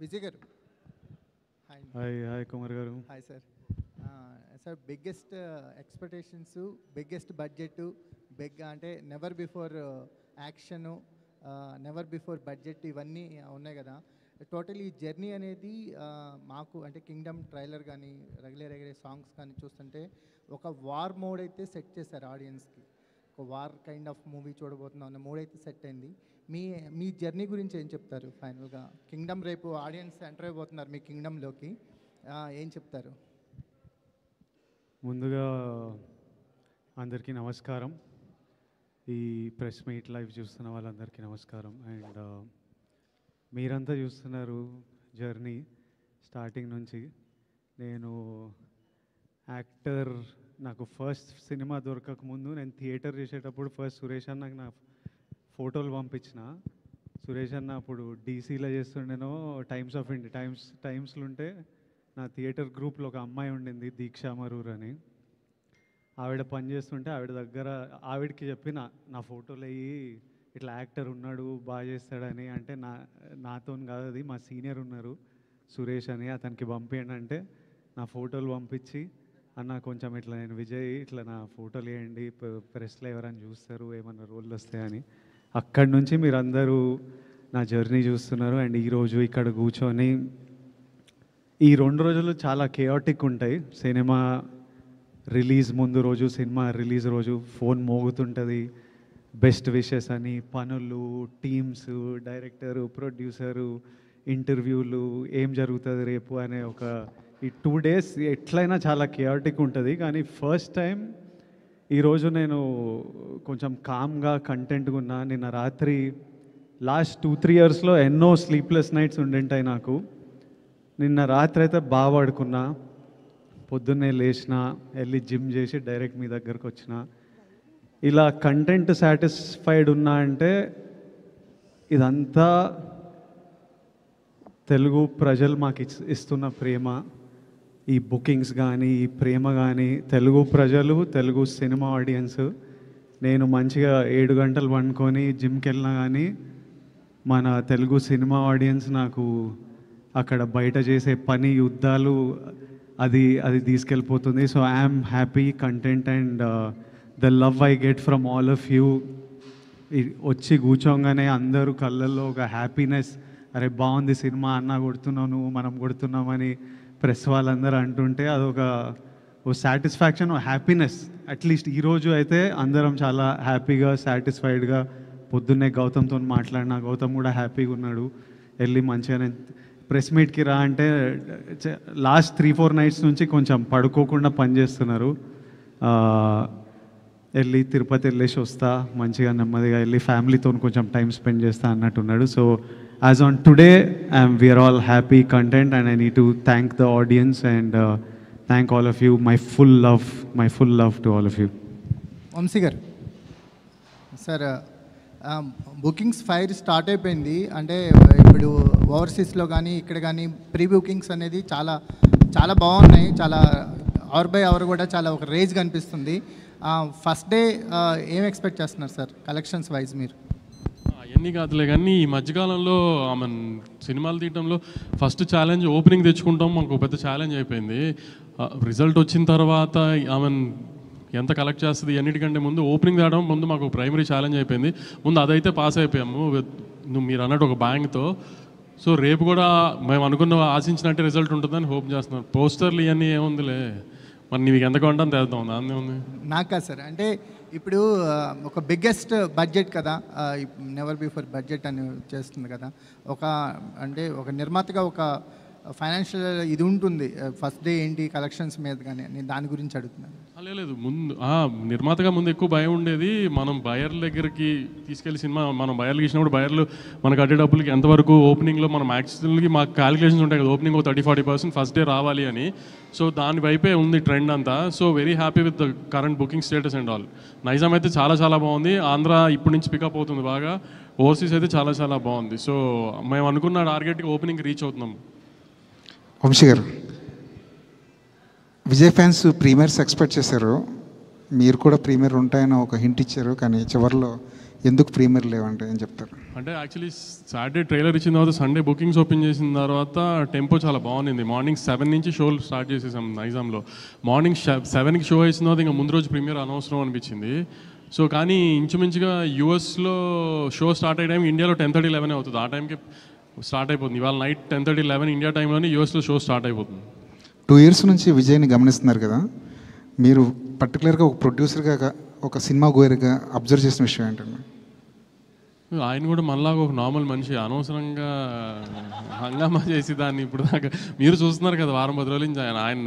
విజయ్ గారు. Hi hi Kumar గారు. Hi sir. Sir biggest expectations, biggest budget, అంటే never before action, never before budget ఇవన్నీ ఉన్నాయి కదా. టోటల్ ఈ జర్నీ అనేది మాకు అంటే కింగ్డమ్ ట్రైలర్ కానీ రెగ్యులర్ సాంగ్స్ కానీ చూస్తుంటే ఒక వార్ మోడ్ అయితే సెట్ చేశారు ఆడియన్స్కి. ఒక వార్ కైండ్ ఆఫ్ మూవీ చూడబోతున్నాం అన్న మూడ్ అయితే సెట్ అయింది. మీ జర్నీ గురించి ఏం చెప్తారు? ఫైనల్గా కింగ్డమ్ రేపు ఆడియన్స్ ఎంటర్ అయిపోతున్నారు మీ కింగ్డమ్లోకి, ఏం చెప్తారు? ముందుగా అందరికీ నమస్కారం. ఈ ప్రెస్ మీట్ లైవ్ చూస్తున్న వాళ్ళందరికీ నమస్కారం. అండ్ మీరంతా చూస్తున్నారు జర్నీ స్టార్టింగ్ నుంచి. నేను యాక్టర్, నాకు ఫస్ట్ సినిమా దొరకక ముందు నేను థియేటర్ చేసేటప్పుడు ఫస్ట్ సురేష్ అన్నకు నా ఫోటోలు పంపించిన. సురేష్ అన్న అప్పుడు డీసీలో చేస్తుండేనో టైమ్స్ ఆఫ్ ఇండియా టైమ్స్లో ఉంటే నా థియేటర్ గ్రూప్లో ఒక అమ్మాయి ఉండింది, దీక్షా మరూర్ అని. ఆవిడ పని చేస్తుంటే ఆవిడ దగ్గర ఆవిడకి చెప్పిన నా ఫోటోలు అయ్యి ఇట్లా యాక్టర్ ఉన్నాడు బాగా చేస్తాడని. అంటే నాతో కాదు, అది మా సీనియర్ ఉన్నారు సురేష్ అని, అతనికి పంపించండి అంటే నా ఫోటోలు పంపించి, అన్న కొంచెం ఇట్లా నేను విజయ్ ఇట్లా నా ఫోటోలు వేయండి, ప్రెస్లో ఎవరైనా చూస్తారు ఏమన్నా రోళ్ళు వస్తాయని. అక్కడి నుంచి మీరందరూ నా జర్నీ చూస్తున్నారు. అండ్ ఈరోజు ఇక్కడ కూర్చొని ఈ 2 రోజులు చాలా కేయాటిక్ ఉంటాయి. సినిమా రిలీజ్ ముందు రోజు, సినిమా రిలీజ్ రోజు ఫోన్ మోగుతుంటుంది, బెస్ట్ విషెస్ అని, పనులు, టీమ్స్, డైరెక్టరు, ప్రొడ్యూసరు, ఇంటర్వ్యూలు, ఏం జరుగుతుంది రేపు అనే ఒక ఈ 2 days ఎట్లయినా చాలా కేయాటిక్ ఉంటుంది. కానీ ఫస్ట్ టైం ఈరోజు నేను కొంచెం కామ్గా కంటెంట్గా ఉన్నా. నిన్న రాత్రి లాస్ట్ 2-3 yearsలో ఎన్నో స్లీప్లెస్ నైట్స్ ఉండింటాయి నాకు. నిన్న రాత్రి అయితే బాగా పడుకున్నా, పొద్దున్నే లేచిన, వెళ్ళి జిమ్ చేసి డైరెక్ట్ మీ దగ్గరకు వచ్చిన. ఇలా కంటెంట్ సాటిస్ఫైడ్ ఉన్నా అంటే ఇదంతా తెలుగు ప్రజలు మాకు ఇస్తున్న ప్రేమ. ఈ బుకింగ్స్ కానీ, ఈ ప్రేమ కానీ, తెలుగు ప్రజలు, తెలుగు సినిమా ఆడియన్స్. నేను మంచిగా 7 గంటలు పండుకొని జిమ్కి వెళ్ళినా కానీ మన తెలుగు సినిమా ఆడియన్స్ నాకు అక్కడ బయట చేసే పని, యుద్ధాలు, అది తీసుకెళ్ళిపోతుంది. So I'm happy, content and the love I get from all of you. వచ్చి కూర్చోగానే అందరూ కళ్ళల్లో ఒక హ్యాపీనెస్, అరే బాగుంది సినిమా, అన్న కొడుతున్నావు నువ్వు, మనం కొడుతున్నామని ప్రెస్ వాళ్ళందరూ అంటుంటే అదొక సాటిస్ఫాక్షన్, హ్యాపీనెస్. అట్లీస్ట్ ఈరోజు అయితే అందరం చాలా హ్యాపీగా, సాటిస్ఫైడ్గా. పొద్దున్నే గౌతమ్తో మాట్లాడినా, గౌతమ్ కూడా హ్యాపీగా ఉన్నాడు. వెళ్ళి మంచిగానే ప్రెస్ మీట్కి రా అంటే లాస్ట్ 3-4 nights నుంచి కొంచెం పడుకోకుండా పనిచేస్తున్నారు. వెళ్ళి తిరుపతి వెళ్ళేసి వస్తా, మంచిగా నెమ్మదిగా వెళ్ళి ఫ్యామిలీతో కొంచెం టైం స్పెండ్ చేస్తా అన్నట్టున్నాడు. So as on today we're all happy, content, and I need to thank the audience and thank all of you. My full love to all of you. Vamshi గారు, సార్ బుకింగ్స్ ఫైర్ స్టార్ట్ అయిపోయింది. అంటే ఇప్పుడు ఓవర్సీస్లో కానీ ఇక్కడ కానీ pre bookings అనేది చాలా చాలా బాగున్నాయి. చాలా అవర్ బై అవర్ కూడా చాలా ఒక రేజ్ కనిపిస్తుంది. ఫస్ట్ డే ఏం ఎక్స్పెక్ట్ చేస్తున్నారు సార్ కలెక్షన్స్ వైజ్ మీరు? అవన్నీ కాదులే కానీ ఈ మధ్యకాలంలో సినిమాలు తీయటంలో ఫస్ట్ ఛాలెంజ్ ఓపెనింగ్ తెచ్చుకుంటాం, మాకు పెద్ద ఛాలెంజ్ అయిపోయింది. రిజల్ట్ వచ్చిన తర్వాత ఎంత కలెక్ట్ చేస్తుంది అన్నిటికంటే ముందు ఓపెనింగ్ తేవడం ముందు మాకు ప్రైమరీ ఛాలెంజ్ అయిపోయింది. ముందు అదైతే పాస్ అయిపోయాము మీరు అన్నట్టు ఒక బ్యాంక్తో. సో రేపు కూడా మేము అనుకున్న ఆశించినట్టే రిజల్ట్ ఉంటుందని హోప్ చేస్తున్నాం. పోస్టర్లు ఇవన్నీ ఏముందిలే, మరి నీకు ఎంత కొంటాను తెద్దాం, దాన్ని ఉంది. నాకా సార్, అంటే ఇప్పుడు ఒక బిగ్గెస్ట్ బడ్జెట్ కదా, నెవర్ బిఫోర్ బడ్జెట్ అని చేస్తుంది కదా. అంటే ఒక నిర్మాతగా ఒక ఫైనాన్షియల్ ఇది ఉంటుంది. ఫస్ట్ డే ఏంటి కలెక్షన్స్ మీద కానీ నేను దాని గురించి అడుగుతున్నాను. లేదు, ముందు నిర్మాతగా ముందు ఎక్కువ భయం ఉండేది. మనం బయర్ల దగ్గరికి తీసుకెళ్లి సినిమా మనం బయర్లు ఇచ్చినప్పుడు బయర్లు మనకు అడ్డే డబ్బులకి ఎంతవరకు ఓపెనింగ్లో మనం యాక్చువల్గా మాకు క్యాలిక్యులేషన్స్ ఉంటాయి కదా, ఓపెనింగ్ 30-40% ఫస్ట్ డే రావాలి అని. సో దాని వైపే ఉంది ట్రెండ్ అంతా. So very happy with the current booking status and all. Nizam అయితే చాలా చాలా బాగుంది. ఆంధ్ర ఇప్పటి నుంచి పికప్ అవుతుంది బాగా. ఓవర్సీస్ అయితే చాలా చాలా బాగుంది. సో మేము అనుకున్న టార్గెట్కి ఓపెనింగ్ రీచ్ అవుతున్నాం. వంశీ గారు, విజయ్ ఫ్యాన్స్ ప్రీమియర్స్ ఎక్స్పెక్ట్ చేశారు, మీరు కూడా ప్రీమియర్ ఉంటాయని ఒక హింట్ ఇచ్చారు. కానీ చివరిలో ఎందుకు ప్రీమియర్ లేవంటే ఏం చెప్తారు? అంటే యాక్చువల్లీ సాటర్డే ట్రైలర్ ఇచ్చిన తర్వాత సండే బుకింగ్స్ ఓపెన్ చేసిన తర్వాత టెంపో చాలా బాగుంది. మార్నింగ్ 7 నుంచి షోలు స్టార్ట్ చేసేసాం నైజాంలో. మార్నింగ్ 7కి షో వేసిన తర్వాత ఇంకా ముందు రోజు ప్రీమియర్ అనవసరం అనిపించింది. సో కానీ ఇంచుమించుగా యూఎస్లో షో స్టార్ట్ అయ్యే టైం ఇండియాలో 10:30, 11 అవుతుంది. ఆ టైంకి స్టార్ట్ అయిపోతుంది. ఇవాళ నైట్ 10:30, 11 ఇండియా టైంలోనే యూఎస్లో షో స్టార్ట్ అయిపోతుంది. 2 years నుంచి విజయ్ని గమనిస్తున్నారు కదా, మీరు పర్టికులర్గా ఒక ప్రొడ్యూసర్గా, ఒక సినిమా గోయర్గా అబ్జర్వ్ చేసిన విషయం ఏంటండి? ఆయన కూడా మనలాగా ఒక నార్మల్ మనిషి, అనవసరంగా హంగామా చేసి దాన్ని ఇప్పుడు దాకా మీరు చూస్తున్నారు కదా వారం 10 రోజుల నుంచి ఆయన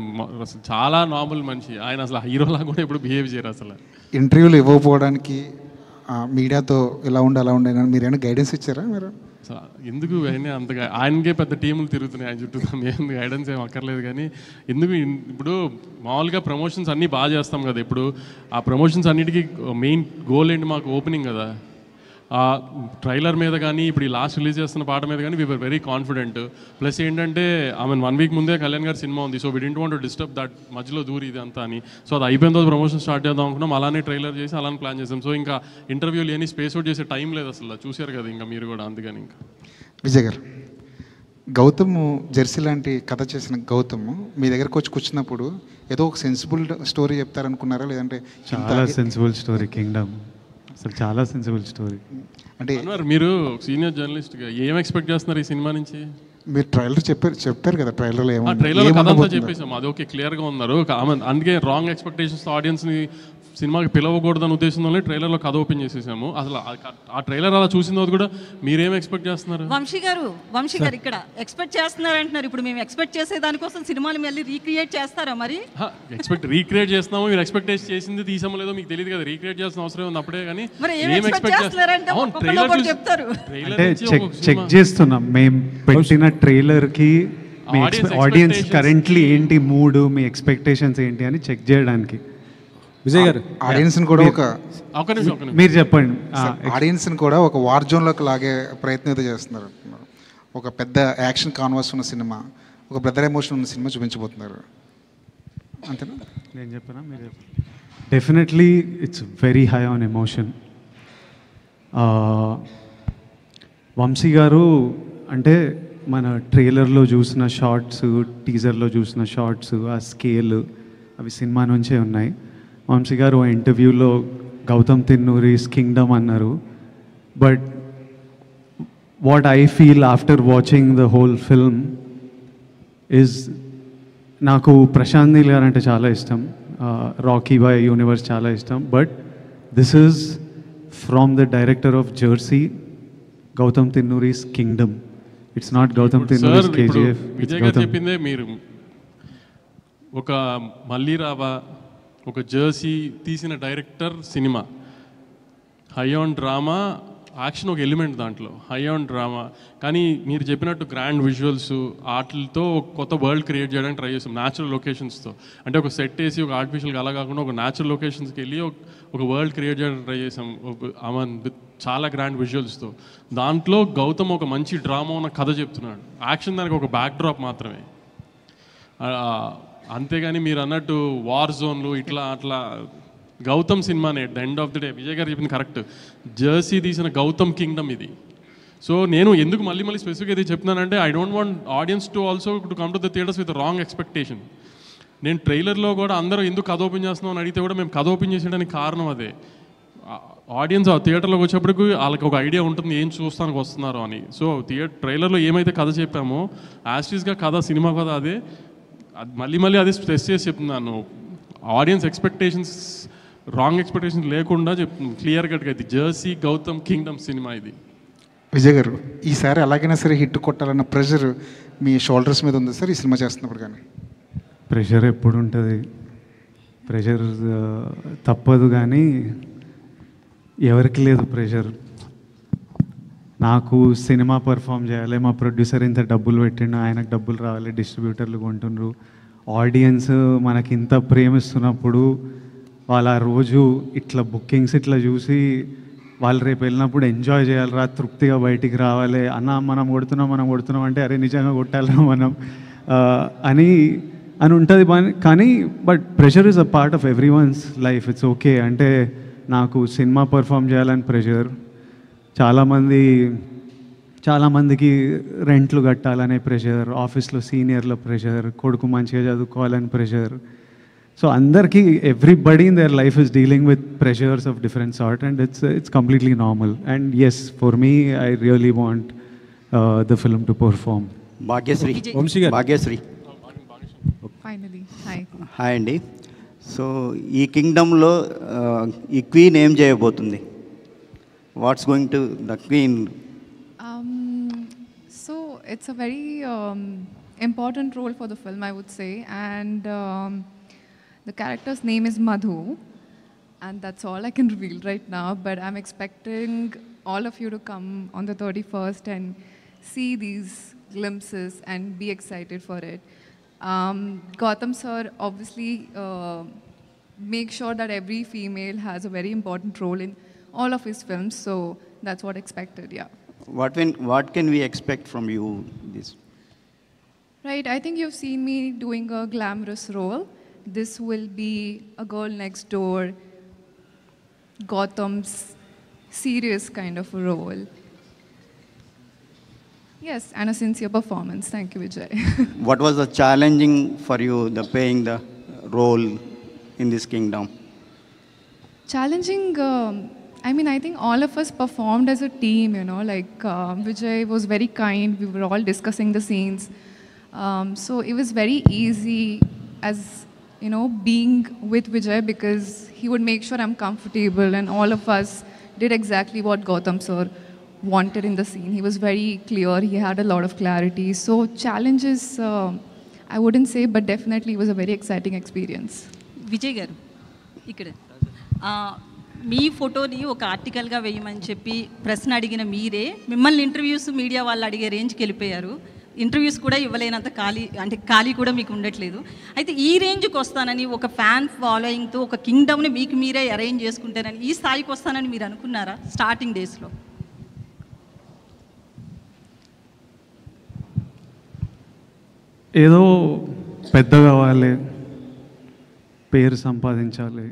అసలు చాలా నార్మల్ మనిషి. ఆయన అసలు హీరోలాగా కూడా ఎప్పుడు బిహేవ్ చేయరు అసలు. ఇంటర్వ్యూలు ఇవ్వకపోవడానికి మీడియాతో ఇలా ఉండి అలా ఉండే మీరు ఏమైనా గైడెన్స్ ఇచ్చారా? మీరు ఎందుకు అంతగా ఆయనకే పెద్ద టీములు తిరుగుతున్నాయి ఆయన చుట్టూ, మేము గైడెన్స్ ఏం అక్కర్లేదు. కానీ ఎందుకు ఇప్పుడు మామూలుగా ప్రమోషన్స్ అన్నీ బాగా చేస్తాం కదా, ఇప్పుడు ఆ ప్రమోషన్స్ అన్నిటికీ మెయిన్ గోల్ ఏంటి? మాకు ఓపెనింగ్ కదా. ఆ ట్రైలర్ మీద కానీ ఇప్పుడు ఈ లాస్ట్ రిలీజ్ చేస్తున్న పాట మీద కానీ వీఆర్ వెరీ కాన్ఫిడెంట్. ప్లస్ ఏంటంటే 1 week ముందే కళ్యాణ్ గారి సినిమా ఉంది. So we didn't want to disturb that, మధ్యలో దూరి ఇది అంతా అని. సో అది అయిపోయిన తర్వాత ప్రమోషన్ స్టార్ట్ చేద్దాం అనుకున్నాం. అలానే ట్రైలర్ చేసి అలానే ప్లాన్ చేసాం. సో ఇంకా ఇంటర్వ్యూలు ఏని స్పేస్ అవుట్ చేసే టైం లేదు అసలు, చూశారు కదా ఇంకా మీరు కూడా. అందుకని ఇంకా విజయ్ గారు, గౌతమ్ జెర్సీ లాంటి కథ చేసిన గౌతమ్ మీ దగ్గరకు వచ్చి కూర్చున్నప్పుడు ఏదో ఒక సెన్సిబుల్ స్టోరీ చెప్తారనుకున్నారా, లేదంటే? చాలా సెన్సిబుల్ స్టోరీ కింగ్డమ్, అసలు చాలా సెన్సిబుల్ స్టోరీ. అంటే మీరు సీనియర్ జర్నలిస్ట్గా ఏం ఎక్స్పెక్ట్ చేస్తున్నారు ఈ సినిమా నుంచి? మీరు ట్రైలర్ చెప్పారు కదా, ట్రైలర్లో ట్రైలర్ కథ అంతా చెప్పేసాం, అది ఓకే, క్లియర్గా ఉన్నారు. అందుకే రాంగ్ ఎక్స్పెక్టేషన్స్ ఆడియన్స్ని సినిమాకి పిలవకూడదని ఉద్దేశంలోనే ట్రైలర్లో కథ ఓపెన్ చేసేసాము. అసలు ఆ ట్రైలర్ అలా చూసిన తర్వాత కూడా మీరేం ఎక్స్పెక్ట్ చేస్తున్నారు? వంశీ గారు ఇక్కడ ఎక్స్పెక్ట్ చేస్తున్నారు అంటున్నారు. ఇప్పుడు మేము ఎక్స్పెక్ట్ చేసే దానికోసం సినిమాని మళ్ళీ రీక్రియేట్ చేస్తారా? మరి రీక్రియేట్ చేస్తున్నాము. మీరు ఎక్స్పెక్ట్ చేసింది తీసామో లేదో మీకు తెలియదు కదా, రీక్రియేట్ చేసిన అవసరం ఉంది అప్పుడే. కానీ ఏం ఎక్స్పెక్ట్ చేస్తున్నారంటే చెప్తారు. అంటే చెక్ చేస్తున్నాం మేము పెట్టిన ట్రైలర్కి ఆడియన్స్ కరెంట్లీ ఏంటి మూడ్, మీ ఎక్స్పెక్టేషన్స్ ఏంటి అని చెక్ చేయడానికి. విజయ్ గారు, ఆడియన్స్ని కూడా మీరు చెప్పండి. ఆడియన్స్ని కూడా ఒక వార్ జోన్లోకి లాగే ప్రయత్నం అయితే చేస్తున్నారు. ఒక పెద్ద యాక్షన్ కాన్వాస్ ఉన్న సినిమా, ఒక బ్రదర్ ఎమోషన్ ఉన్న సినిమా చూపించబోతున్నారు, అంతేనా? నేను చెప్పనా మీరు? Definitely it's very high on emotion. Vamshi గారు అంటే మన ట్రైలర్లో చూసిన షార్ట్స్, టీజర్లో చూసిన షార్ట్స్, ఆ స్కేల్ అవి సినిమా నుంచే ఉన్నాయి. వంశీ గారు ఇంటర్వ్యూలో గౌతమ్ తిన్నూరీస్ కింగ్డమ్ అన్నారు. But what I feel after watching the whole film is, నాకు ప్రశాంత్ నీల్ గారు అంటే చాలా ఇష్టం, రాకీ బాయ్ యూనివర్స్ చాలా ఇష్టం. But this is from the director of Jersey, Gautam Tinnanuri's Kingdom. It's not Gautam Tinnanuri's KGF. Vijay గారు చెప్పిందే మీరు ఒక మళ్ళీ రావా, ఒక జెర్సీ తీసిన డైరెక్టర్ సినిమా, హై ఆన్ డ్రామా, యాక్షన్ ఒక ఎలిమెంట్ దాంట్లో, హై ఆన్ డ్రామా. కానీ మీరు చెప్పినట్టు గ్రాండ్ విజువల్స్ ఆటలతో ఒక కొత్త వరల్డ్ క్రియేట్ చేయడానికి ట్రై చేస్తాం, న్యాచురల్ లొకేషన్స్తో. అంటే ఒక సెట్ వేసి ఒక ఆర్టిఫిషియల్గా అలా కాకుండా ఒక న్యాచురల్ లొకేషన్స్కి వెళ్ళి ఒక వరల్డ్ క్రియేట్ చేయడానికి ట్రై చేసాం, చాలా గ్రాండ్ విజువల్స్తో. దాంట్లో గౌతమ్ ఒక మంచి డ్రామా ఉన్న కథ చెప్తున్నాడు, యాక్షన్ దానికి ఒక బ్యాక్ డ్రాప్ మాత్రమే. అంతేగాని మీరు అన్నట్టు వార్ జోన్లు ఇట్లా అట్లా గౌతమ్ సినిమానే. At the end of the day Vijay గారు చెప్పింది కరెక్ట్, జెర్సీ తీసిన గౌతమ్ కింగ్డమ్ ఇది. సో నేను ఎందుకు మళ్ళీ స్పెసిఫిక్గా ఇది చెప్తున్నానంటే, I don't want audience to also to come to the theatres with wrong expectation. నేను ట్రైలర్లో కూడా అందరూ ఎందుకు కథ ఓపెన్ చేస్తున్నాం అని అడిగితే కూడా మేము కథ ఓపెన్ చేసేయడానికి కారణం అదే. ఆడియన్స్ ఆ థియేటర్లోకి వచ్చేప్పటికి వాళ్ళకి ఒక ఐడియా ఉంటుంది ఏం చూస్తానికి వస్తున్నారు అని. సో ట్రైలర్లో ఏమైతే కథ చెప్పామో యాస్టీస్గా కథ, సినిమా కథ అదే. మళ్ళీ అది స్ట్రెస్ చేసి చెప్తున్నాను, ఆడియన్స్ ఎక్స్పెక్టేషన్స్, రాంగ్ ఎక్స్పెక్టేషన్స్ లేకుండా చెప్తున్నాను క్లియర్ కట్గా. ఇది జెర్సీ గౌతమ్ కింగ్డమ్ సినిమా ఇది. విజయ్ గారు, ఈసారి ఎలాగైనా సరే హిట్ కొట్టాలన్న ప్రెషర్ మీ షోల్డర్స్ మీద ఉంది సార్ ఈ సినిమా చేస్తున్నప్పుడు? కానీ ప్రెషర్ ఎప్పుడు ఉంటుంది, ప్రెషర్ తప్పదు, కానీ ఎవరికి లేదు ప్రెషర్. నాకు సినిమా పర్ఫామ్ చేయాలి, మా ప్రొడ్యూసర్ ఇంత డబ్బులు పెట్టిండు, ఆయనకు డబ్బులు రావాలి, డిస్ట్రిబ్యూటర్లు కొంటున్నారు, ఆడియన్స్ మనకి ఇంత ప్రేమిస్తున్నప్పుడు వాళ్ళు ఆ రోజు ఇట్లా బుకింగ్స్ ఇట్లా చూసి వాళ్ళు రేపు వెళ్ళినప్పుడు ఎంజాయ్ చేయాలిరా, తృప్తిగా బయటికి రావాలి, అన్న మనం కొడుతున్నాం అంటే అరే నిజంగా కొట్టాలిరా మనం అని ఉంటుంది. కానీ but pressure is a part of every one's life. It's okay. అంటే నాకు సినిమా పర్ఫామ్ చేయాలని ప్రెషర్, చాలామందికి రెంట్లు కట్టాలనే ప్రెషర్, ఆఫీస్లో సీనియర్ల ప్రెషర్, కొడుకు మంచిగా చదువుకోవాలని ప్రెషర్. సో అందరికీ everybody in their life is dealing with pressures of different sort and it's completely normal. And yes, for me I really want the film to perform. Bhagyashree, Bhagyashree finally hi. Hi అండి. So ఈ కింగ్డమ్లో ఈ queen ఏం చేయబోతుంది? What's going to the queen? So it's a very important role for the film, I would say, and the character's name is Madhu, and that's all I can reveal right now, but I'm expecting all of you to come on the 31st and see these glimpses and be excited for it. Gautam sir obviously make sure that every female has a very important role in all of his films, so that's what expected. Yeah. What can we expect from you this? Right, I think you've seen me doing a glamorous role. This will be a girl next door, Gautam's serious kind of a role. Yes, and a sincere performance. Thank you, Vijay. What was the challenging for you, the playing the role in this kingdom? Challenging, I mean, I think all of us performed as a team, you know, like Vijay was very kind. We were all discussing the scenes. So it was very easy as, you know, being with Vijay because he would make sure I'm comfortable and all of us did exactly what Gautam sir wanted in the scene. He was very clear. He had a lot of clarity. So challenges, I wouldn't say, but definitely it was a very exciting experience. Vijay గారు ఇక్కడ మీ ఫోటోని ఒక ఆర్టికల్గా వేయమని చెప్పి ప్రశ్న అడిగిన మీరే మిమ్మల్ని ఇంటర్వ్యూస్ మీడియా వాళ్ళు అడిగే రేంజ్కి వెళ్ళిపోయారు. ఇంటర్వ్యూస్ కూడా ఇవ్వలేనంత ఖాళీ కూడా మీకు ఉండట్లేదు. అయితే ఈ రేంజ్కి వస్తానని, ఒక ఫ్యాన్ ఫాలోయింగ్తో ఒక కింగ్డమ్ని మీకు మీరే అరేంజ్ చేసుకుంటారని, ఈ స్థాయికి వస్తానని మీరు అనుకున్నారా స్టార్టింగ్ డేస్లో? ఏదో పెద్ద కావాలి, పేరు సంపాదించాలి,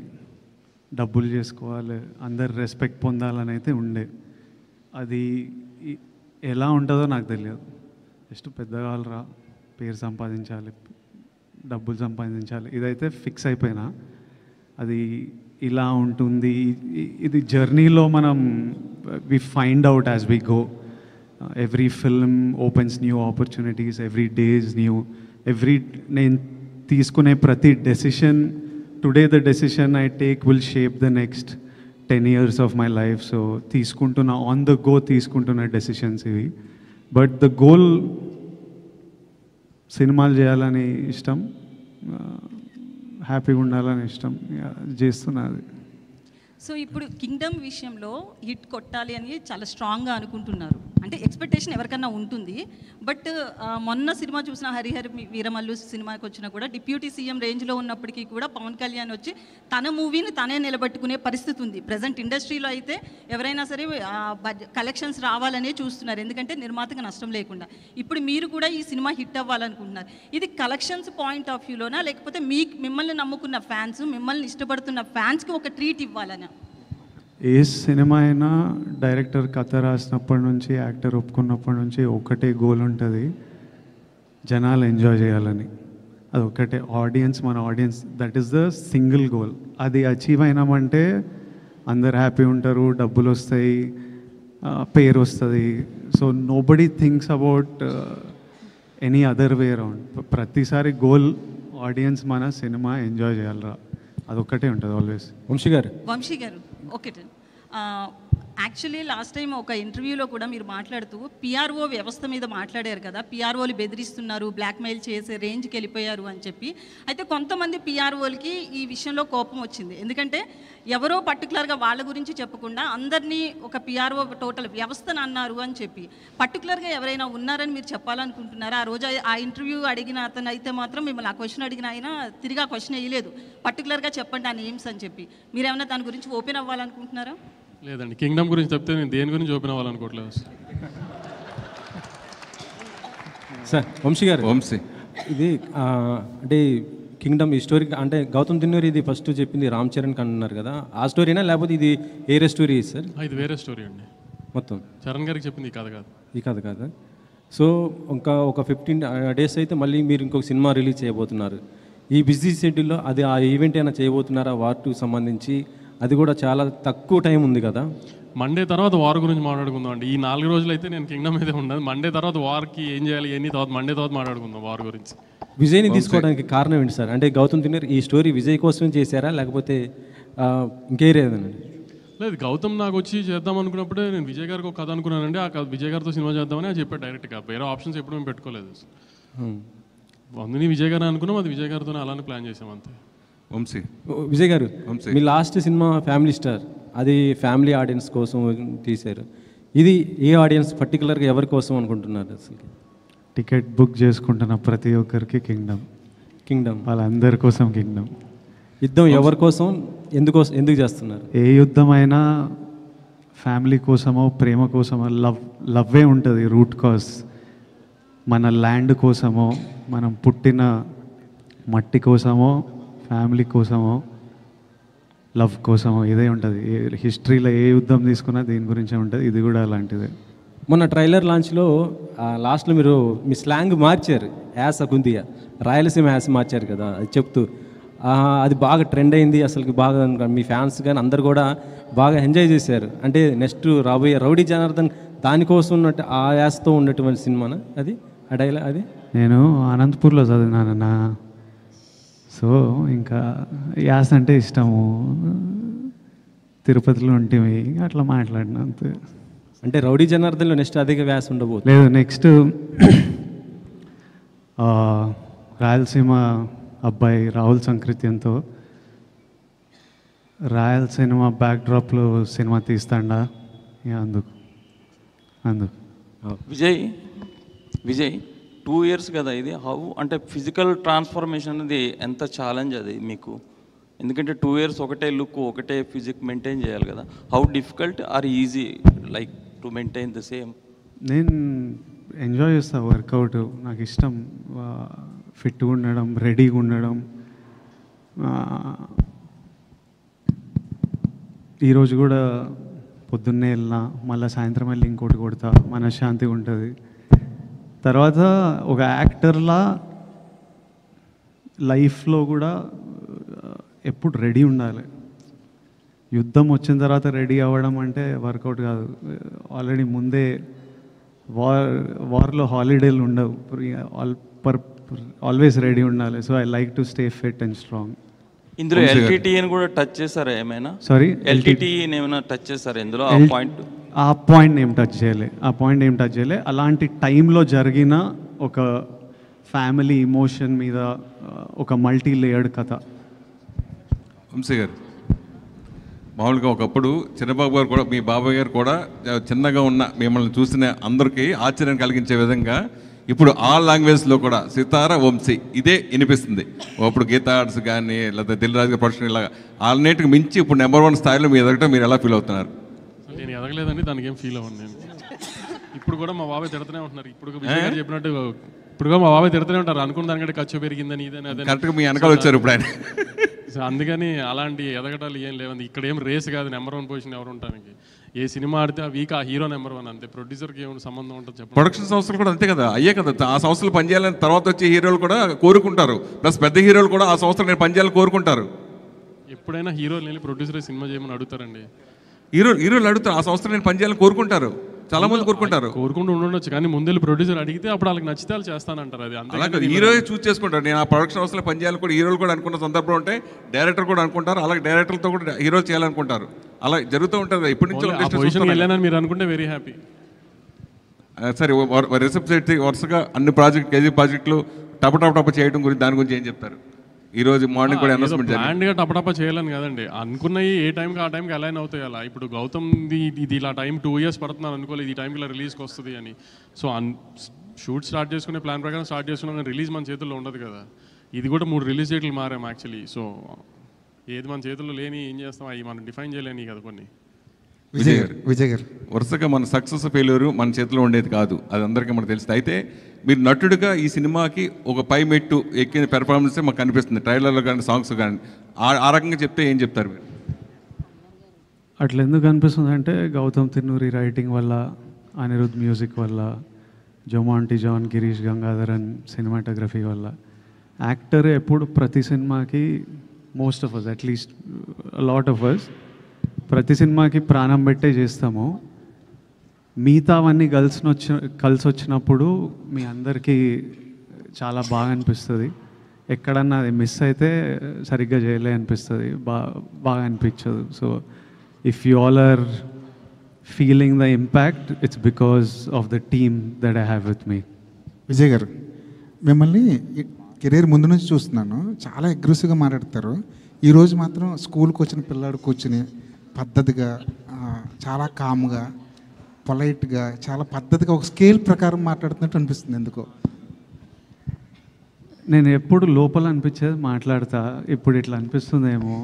డబ్బులు చేసుకోవాలి, అందరు రెస్పెక్ట్ పొందాలని అయితే ఉండే. అది ఎలా ఉంటుందో నాకు తెలియదు. జస్ట్ పెద్ద కావాలరా, పేరు సంపాదించాలి, డబ్బులు సంపాదించాలి, ఇదైతే ఫిక్స్ అయిపోయినా. అది ఇలా ఉంటుంది. ఇది జర్నీలో మనం we find out as we go. Every film opens new opportunities, every day is new. నేను తీసుకునే ప్రతి decision, today the decision I take will shape the next 10 years of my life. So తీసుకుంటున్న ఆన్ ద గో తీసుకుంటున్న decisions ఇవి. But the goal సినిమాలు చేయాలని ఇష్టం, హ్యాపీగా ఉండాలని ఇష్టం, చేస్తున్నది. సో ఇప్పుడు కింగ్డమ్ విషయంలో హిట్ కొట్టాలి అని చాలా స్ట్రాంగ్గా అనుకుంటున్నారు. అంటే ఎక్స్పెక్టేషన్ ఎవరికన్నా ఉంటుంది. బట్ మొన్న సినిమా చూసిన హరిహర వీరమల్లు సినిమాకి వచ్చినా కూడా డిప్యూటీ సీఎం రేంజ్లో ఉన్నప్పటికీ కూడా పవన్ కళ్యాణ్ వచ్చి తన మూవీని తనే నిలబెట్టుకునే పరిస్థితి ఉంది. ప్రజెంట్ ఇండస్ట్రీలో అయితే ఎవరైనా సరే కలెక్షన్స్ రావాలనే చూస్తున్నారు, ఎందుకంటే నిర్మాతగా నష్టం లేకుండా. ఇప్పుడు మీరు కూడా ఈ సినిమా హిట్ అవ్వాలనుకుంటున్నారు. ఇది కలెక్షన్స్ పాయింట్ ఆఫ్ వ్యూలోనా, లేకపోతే మిమ్మల్ని నమ్ముకున్న ఫ్యాన్స్, మిమ్మల్ని ఇష్టపడుతున్న ఫ్యాన్స్కి ఒక ట్రీట్ ఇవ్వాలనా? ఏ సినిమా అయినా డైరెక్టర్ కథ రాసినప్పటి నుంచి, యాక్టర్ ఒప్పుకున్నప్పటి నుంచి ఒకటే గోల్ ఉంటుంది, జనాలు ఎంజాయ్ చేయాలని. అది ఒకటే, మన audience, that is the single goal. అది అచీవ్ అయినామంటే అందరు హ్యాపీ ఉంటారు, డబ్బులు వస్తాయి, పేరు వస్తుంది. So nobody thinks about any other way around. ప్రతిసారి గోల్ ఆడియన్స్ మన సినిమా ఎంజాయ్ చేయాలరా, అదొక్కటే ఉంటుంది ఆల్వేస్. వంశీ గారు ఒకటి, యాక్చువల్లీ లాస్ట్ టైం ఒక ఇంటర్వ్యూలో కూడా మీరు మాట్లాడుతూ పిఆర్ఓ వ్యవస్థ మీద మాట్లాడారు కదా, పిఆర్ఓలు బెదిరిస్తున్నారు, బ్లాక్మెయిల్ చేసే రేంజ్కి వెళ్ళిపోయారు అని చెప్పి. అయితే కొంతమంది పిఆర్ఓలకి ఈ విషయంలో కోపం వచ్చింది, ఎందుకంటే ఎవరో పర్టికులర్గా వాళ్ళ గురించి చెప్పకుండా అందరినీ ఒక పిఆర్ఓ టోటల్ వ్యవస్థను అన్నారు అని చెప్పి. పర్టికులర్గా ఎవరైనా ఉన్నారని మీరు చెప్పాలనుకుంటున్నారా? ఆ రోజు ఆ ఇంటర్వ్యూ అడిగిన అతను అయితే మాత్రం మిమ్మల్ని ఆ క్వశ్చన్ అడిగిన ఆయన తిరిగి ఆ క్వశ్చన్ వేయలేదు, పర్టికులర్గా చెప్పండి ఆ నేమ్స్ అని చెప్పి. మీరేమైనా దాని గురించి ఓపెన్ అవ్వాలనుకుంటున్నారా? లేదండి, కింగ్డమ్ గురించి చెప్తే నేను దేని గురించి ఓపెన్ అవ్వాలనుకోవట్లేదు సార్. వంశీ గారు, ఇది అంటే కింగ్డమ్ ఈ స్టోరీ అంటే గౌతమ్ దిన్నూరి ఇది ఫస్ట్ చెప్పింది రామ్ చరణ్ అన్నారు కదా, ఆ స్టోరీనా లేకపోతే ఇది వేరే స్టోరీ సార్? ఇది వేరే స్టోరీ అండి. మొత్తం చరణ్ గారికి చెప్పింది ఈ కథ కాదు. ఈ కథ కాదు. సో ఇంకా ఒక 15 days అయితే మళ్ళీ మీరు ఇంకొక సినిమా రిలీజ్ చేయబోతున్నారు. ఈ బిజీ షెడ్యూల్లో అది ఆ ఈవెంట్ అయినా చేయబోతున్నారా వార్ 2 సంబంధించి? అది కూడా చాలా తక్కువ టైం ఉంది కదా. మండే తర్వాత వార్ గురించి మాట్లాడుకుందాం అండి. ఈ 4 రోజులు అయితే నేను కింగ్డమ్ అయితే ఉండదు. మండే తర్వాత వార్కి ఏం చేయాలి ఎన్ని తర్వాత మండే తర్వాత మాట్లాడుకుందాం వార్ గురించి. విజయ్ని తీసుకోవడానికి కారణం ఏంటి సార్? అంటే గౌతమ్ తిన్నర్ ఈ స్టోరీ విజయ్ కోసం చేశారా లేకపోతే ఇంకేరేదనండి? లేదు, గౌతమ్ నాకు వచ్చి చేద్దాం అనుకున్నప్పుడే నేను విజయ్ గారికి ఒక కథ అనుకున్నానండి. ఆ కథ విజయ్ గారితో సినిమా చేద్దామని అది చెప్పాడు డైరెక్ట్గా. వేరే ఆప్షన్స్ ఎప్పుడు మేము పెట్టుకోలేదు. అందుని విజయ్ గారు అనుకున్నాం, అది విజయ్ గారితో అలానే ప్లాన్ చేసాం అంతే. వంశీ, విజయ్ గారు మీ లాస్ట్ సినిమా ఫ్యామిలీ స్టార్, అది ఫ్యామిలీ ఆడియన్స్ కోసం తీశారు. ఇది ఏ ఆడియన్స్ పర్టికులర్గా ఎవరి కోసం అనుకుంటున్నారు? అసలు టికెట్ బుక్ చేసుకుంటున్న ప్రతి ఒక్కరికి కింగ్డమ్ వాళ్ళందరి కోసం కింగ్డమ్. యుద్ధం ఎవరి కోసం, ఎందుకు చేస్తున్నారు? ఏ యుద్ధమైనా ఫ్యామిలీ కోసమో ప్రేమ కోసమో లవ్వే ఉంటుంది రూట్ కాజ్. మన ల్యాండ్ కోసమో మనం పుట్టిన మట్టి కోసమో ఫ్యామిలీ కోసమో లవ్ కోసమో ఇదే ఉంటుంది. హిస్టరీలో ఏ యుద్ధం తీసుకున్నా దీని గురించే ఉంటుంది. ఇది కూడా అలాంటిదే. మొన్న ట్రైలర్ లాంచ్లో లాస్ట్లో మీరు మీ స్లాంగ్ మార్చారు, యాస కుంతియా రాయలసీమ యాస మార్చారు కదా, అది చెప్తూ అది బాగా ట్రెండ్ అయింది. అసలుకి బాగా మీ ఫ్యాన్స్ కానీ అందరు కూడా బాగా ఎంజాయ్ చేశారు. అంటే నెక్స్ట్ రాబోయే రౌడీ జనార్దన్ దానికోసం ఉన్నట్టు ఆ యాసతో ఉన్నటువంటి సినిమానా అది? ఆ డైలాగ్ అది నేను అనంతపూర్లో చదివినానన్న, సో ఇంకా యాస అంటే ఇష్టము. తిరుపతిలో ఉంటేవి అట్లా మాట్లాడిన అంతే. అంటే రౌడీ జనార్దన్లో నెక్స్ట్ అధిక వ్యాస ఉండబోతుంది. లేదు, నెక్స్ట్ రాయలసీమ అబ్బాయి రాహుల్ సంకృత్యంతో రాయలసీమ బ్యాక్డ్రాప్లో సినిమా తీస్తాడా అందుకు. విజయ్ 2 years కదా ఇది. హౌ అంటే ఫిజికల్ ట్రాన్స్ఫర్మేషన్ అనేది ఎంత ఛాలెంజ్ అది మీకు? ఎందుకంటే 2 years ఒకటే లుక్ ఒకటే ఫిజిక్ మెయింటైన్ చేయాలి కదా. How difficult or easy like to maintain the same? నేను ఎంజాయ్ చేస్తాను వర్కౌట్, నాకు ఇష్టం. ఫిట్గా ఉండడం, రెడీగా ఉండడం. ఈరోజు కూడా పొద్దున్నే వెళ్ళినా మళ్ళీ సాయంత్రం వెళ్ళి ఇంకోటి కొడతా, మనశ్శాంతిగా ఉంటుంది. తర్వాత ఒక యాక్టర్లా లైఫ్లో కూడా ఎప్పుడు రెడీ ఉండాలి. యుద్ధం వచ్చిన తర్వాత రెడీ అవ్వడం అంటే వర్కౌట్ కాదు. ఆల్రెడీ ముందే వార్లో హాలిడేలు ఉండవు, ఆల్వేస్ రెడీ ఉండాలి. So I like to stay fit and strong. ఇందులో ఎల్టీటీని కూడా టచ్ చేశారా ఏమైనా? సారీ, ఎల్టీటీని ఏమైనా టచ్ చేశారా ఇందులో? ఆ పాయింట్ ఏం టచ్ చేయలే. అలాంటి టైంలో జరిగిన ఒక ఫ్యామిలీ ఇమోషన్ మీద ఒక మల్టీ లేయర్డ్ కథ. వంశీ గారు, మామూలుగా ఒకప్పుడు చిన్నబాబు గారు కూడా, మీ బాబాయ్ గారు కూడా చిన్నగా ఉన్న మిమ్మల్ని చూసిన అందరికీ ఆశ్చర్యం కలిగించే విధంగా ఇప్పుడు ఆల్ లాంగ్వేజ్లో కూడా సితార వంశీ ఇదే వినిపిస్తుంది. అప్పుడు గీతా ఆర్ట్స్ కానీ లేదా దిల్రాజు గారి ప్రొడక్షన్ ఇలాగా అన్నిటికి మించి ఇప్పుడు నెంబర్ 1 స్థాయిలో మీ ఎదగటం మీరు ఎలా ఫీల్ అవుతున్నారు? నేను ఎదగలేదండి, దానికి ఏం ఫీల్ అవ్వండి. నేను ఇప్పుడు కూడా మా బాబాయ్ తిడుతూనే ఉంటున్నారు. ఇప్పుడు విజయ్ గారు చెప్పినట్టు ఇప్పుడు కూడా మా బాబాయ్ తిడుతూనే ఉంటారు. అనుకున్న దానికంటే ఖర్చు పెరిగిందని ఇదని అదే కరెక్ట్గా మీ వెనకాల వచ్చారు ఇప్పుడు ఆయన. సో అందుకని అలాంటి ఎదగటాలు ఏం లేవండి. ఇక్కడ ఏం రేస్ కాదు నెంబర్ 1 పొజిషన్ ఎవరు ఉండడానికి. ఏ సినిమా ఆడితే ఆ వీక్ ఆ హీరో నెంబర్ 1 అంతే. ప్రొడ్యూసర్కి ఏమైనా సంబంధం ఉంటుంది చెప్పండి. ప్రొడక్షన్ సంస్థలు కూడా అంతే కదా, అయ్యే కదా. ఆ సంస్థలు పనిచేయాలని తర్వాత వచ్చే హీరోలు కూడా కోరుకుంటారు. ప్లస్ పెద్ద హీరోలు కూడా ఆ సంస్థలు నేను పనిచేయాలని కోరుకుంటారు. ఎప్పుడైనా హీరోలు వెళ్ళి ప్రొడ్యూసర్ సినిమా చేయమని అడుగుతారండి. హీరోలు అడుగుతారు, ఆ సంస్థలు నేను పనిచేయాలని కోరుకుంటారు. చాలా మంది కోరుకుంటూ ఉండొచ్చు, కానీ ముందు ప్రొడ్యూసర్ అడిగితే అప్పుడు వాళ్ళకి నచ్చితే వాళ్ళు చేస్తానంటారు. అది అలాగే హీరో చూస్ చేసుకుంటారు. నేను ఆ ప్రొడక్షన్ సంస్థలో పనిచేయాలని కూడా హీరోలు కూడా అనుకున్న సందర్భం ఉంటే డైరెక్టర్ కూడా అనుకుంటారు. అలాగే డైరెక్టర్లతో కూడా హీరోలు చేయాలనుకుంటారు. అలా జరుగుతూ ఉంటుంది. ఇప్పటి నుంచి మీరు అనుకుంటే వెరీ హ్యాపీ. సరే, రిసెప్ట్ వరుసగా అన్ని కేజీ ప్రాజెక్టులు టప చేయడం గురించి దాని గురించి ఏం చెప్తారు? ఈరోజు మార్నింగ్ కూడా అనౌన్స్మెంట్ ప్లాన్గా టపటప చేయాలని కదండి. అనుకున్నవి ఏ టైంకి ఆ టైంకి అలైన్ అవుతాయి. అలా ఇప్పుడు గౌతమ్ది ఇది ఇలా టైం 2 years పడుతున్నాను అనుకోలేదు ఈ టైంకి ఇలా రిలీజ్కి వస్తుంది అని. సో షూట్ స్టార్ట్ చేసుకునే ప్లాన్ ప్రకారం స్టార్ట్ చేసుకున్నాం, కానీ రిలీజ్ మన చేతుల్లో ఉండదు కదా. ఇది కూడా 3 రిలీజ్ డేట్లు మారాం యాక్చువల్లీ. సో ఏది మన చేతుల్లో లేని ఏం చేస్తాం, అవి మనం డిఫైన్ చేయలేని కదా కొన్ని. విజయ్ గారు, వరుసగా మన సక్సెస్ ఫెయిల్యూర్ మన చేతిలో ఉండేది కాదు, అది అందరికీ మనకు తెలుస్తుంది. అయితే మీరు నటుడిగా ఈ సినిమాకి ఒక పై మెట్టు ఎక్కిన పెర్ఫార్మెన్సే మాకు కనిపిస్తుంది, ట్రైలర్లో కానీ సాంగ్స్ కానీ. ఆ రకంగా చెప్తే ఏం చెప్తారు మీరు? అట్లా ఎందుకు అనిపిస్తుంది అంటే గౌతమ్ తిన్నూరి రైటింగ్ వల్ల, అనిరుద్ మ్యూజిక్ వల్ల, జొమాంటి జాన్, గిరీష్ గంగాధరన్ సినిమాటోగ్రఫీ వల్ల. యాక్టర్ ఎప్పుడు ప్రతి సినిమాకి most of us, at least lot of us, ప్రతి సినిమాకి ప్రాణం పెట్టే చేస్తాము. మిగతావన్నీ కలిసి వచ్చినప్పుడు మీ అందరికీ చాలా బాగా అనిపిస్తుంది. ఎక్కడన్నా అది మిస్ అయితే సరిగ్గా చేయలే అనిపిస్తుంది, బాగా అనిపించదు. So if you all are feeling the impact, it's because of the team that I have with me. Vijay గారు, మిమ్మల్ని కెరీర్ ముందు నుంచి చూస్తున్నాను, చాలా అగ్రెసివ్గా మాట్లాడతారు. ఈరోజు మాత్రం స్కూల్కి వచ్చిన పిల్లాడు కూర్చుని పద్ధతిగా, చాలా కామ్గా, పొలైట్గా, చాలా పద్ధతిగా ఒక స్కేల్ ప్రకారం మాట్లాడుతున్నట్టు అనిపిస్తుంది. ఎందుకో నేను ఎప్పుడు లోపల అనిపించేది మాట్లాడతా, ఇప్పుడు ఇట్లా అనిపిస్తుందేమో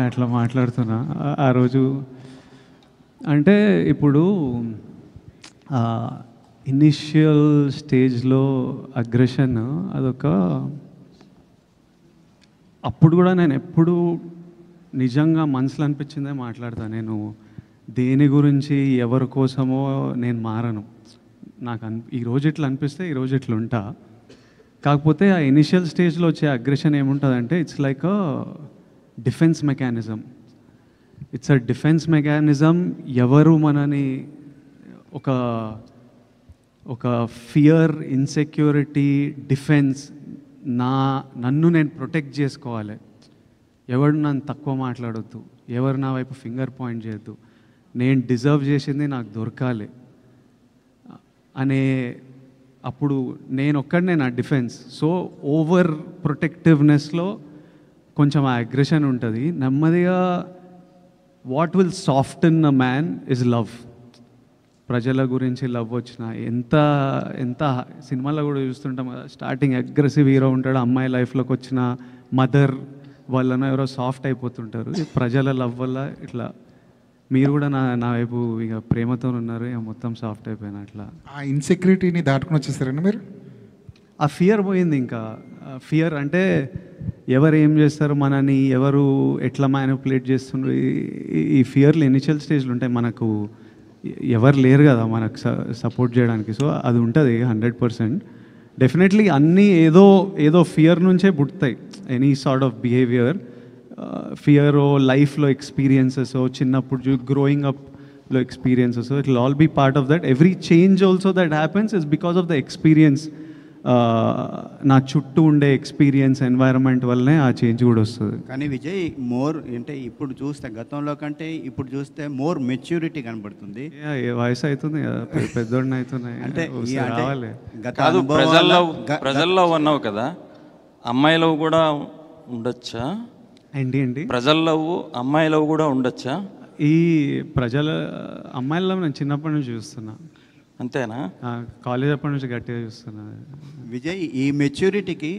అట్లా మాట్లాడుతున్నా. ఆ రోజు అంటే ఇప్పుడు ఇనిషియల్ స్టేజ్లో అగ్రెషన్ అదొక, అప్పుడు కూడా నేను ఎప్పుడు నిజంగా మనసులో అనిపించిందే మాట్లాడతాను. నేను దేని గురించి ఎవరి కోసమో నేను మారను. నాకు ఈరోజు ఇట్లా అనిపిస్తే ఈరోజు ఇట్లా ఉంటా. కాకపోతే ఆ ఇనిషియల్ స్టేజ్లో వచ్చే అగ్రెషన్ ఏముంటుందంటే it's like a defence mechanism. It's a defence mechanism. ఎవరు మనని ఒక ఫియర్, ఇన్సెక్యూరిటీ, డిఫెన్స్, నన్ను నేను ప్రొటెక్ట్ చేసుకోవాలి. ఎవరు నన్ను తక్కువ మాట్లాడొద్దు, ఎవరు నా వైపు ఫింగర్ పాయింట్ చేయొద్దు, నేను డిజర్వ్ చేసింది నాకు దొరకాలి అనే, అప్పుడు నేను నా డిఫెన్స్. సో ఓవర్ ప్రొటెక్టివ్నెస్లో కొంచెం ఆ అగ్రెషన్ ఉంటుంది. నెమ్మదిగా what will soften a man is love. ప్రజల గురించి లవ్ వచ్చిన ఎంత సినిమాలో కూడా చూస్తుంటాం కదా, స్టార్టింగ్ అగ్రెసివ్ హీరో ఉంటాడు, అమ్మాయి లైఫ్లోకి వచ్చిన మదర్ వలన ఎవరో సాఫ్ట్ అయిపోతుంటారు. ప్రజల లవ్ వల్ల ఇట్లా మీరు కూడా నా వైపు ఇక ప్రేమతో ఉన్నారు, ఇక మొత్తం సాఫ్ట్ అయిపోయినా. అట్లా ఆ ఇన్సెక్యూరిటీని దాటుకుని వచ్చేస్తారండి మీరు? ఆ ఫియర్ పోయింది. ఇంకా ఫియర్ అంటే ఎవరు ఏం చేస్తారు, మనని ఎవరు ఎట్లా మ్యానిపులేట్ చేస్తుండ్రు, ఈ ఫియర్లు ఇనిషియల్ స్టేజ్లు ఉంటాయి. మనకు ఎవరు లేరు కదా మనకు సపోర్ట్ చేయడానికి. సో అది ఉంటుంది 100%. డెఫినెట్లీ అన్నీ ఏదో ఫియర్ నుంచే పుడతాయి. Any sort of behaviour, fear లైఫ్లో ఎక్స్పీరియన్సెస్, చిన్నప్పుడు గ్రోయింగ్ అప్లో experiences, it will all be part of that. Every change also that happens is because of the experience. నా చుట్టూ ఉండే ఎక్స్పీరియన్స్, ఎన్వైరన్మెంట్ వల్లనే ఆ చేంజ్ కూడా వస్తుంది. కానీ విజయ్ మోర్ అంటే ఇప్పుడు చూస్తే గతంలో కంటే ఇప్పుడు చూస్తే మోర్ మెచ్యూరిటీ కనబడుతుంది. వయసు అవుతుంది కదా, పెద్దోడిని అవుతున్నాయి అంటే రావాలి. కాదు, ప్రజల్లో అన్నావు కదా, అమ్మాయిలో కూడా ఉండొచ్చా? ఏంటి ప్రజల్లో అమ్మాయిలో కూడా ఉండొచ్చా? ఈ అమ్మాయిల్లో నేను చిన్నప్పటి నుంచి చూస్తున్నా. అంతేనా? కాలేజ్ అప్పటి నుంచి గట్టిగా చూస్తున్నా. విజయ్, ఈ మెచ్యూరిటీకి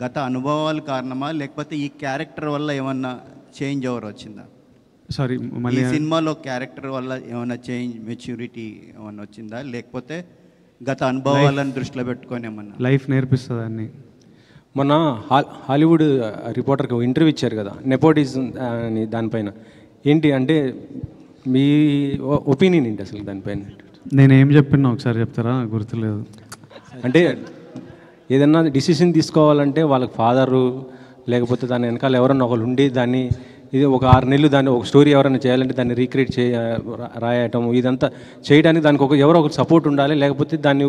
గత అనుభవాలు కారణమా, లేకపోతే ఈ క్యారెక్టర్ వల్ల ఏమన్నా చేంజ్ ఓవర్ వచ్చిందా? సారీ, మళ్ళీ సినిమాలో క్యారెక్టర్ వల్ల ఏమైనా చేంజ్, మెచ్యూరిటీ ఏమన్నా వచ్చిందా, లేకపోతే గత అనుభవాలను దృష్టిలో పెట్టుకొని ఏమన్నా? లైఫ్ నేర్పిస్తుంది అన్ని. మొన్న హాలీవుడ్ రిపోర్టర్కి ఇంటర్వ్యూ ఇచ్చారు కదా, నెపోటిజం అని, దానిపైన ఏంటి అంటే మీ ఒపీనియన్ ఏంటి అసలు దానిపైన? నేనేం చెప్పినా ఒకసారి చెప్తారా? గుర్తులేదు. అంటే ఏదన్నా డిసిషన్ తీసుకోవాలంటే వాళ్ళకి ఫాదరు లేకపోతే దాని వెనకాల ఎవరన్నా ఒకరు ఉండి దాన్ని, ఇది ఒక 6 నెలలు దాన్ని ఒక స్టోరీ ఎవరైనా చేయాలంటే దాన్ని రీక్రియేట్ రాయటం, ఇదంతా చేయడానికి దానికి ఎవరో ఒకరు సపోర్ట్ ఉండాలి. లేకపోతే దాన్ని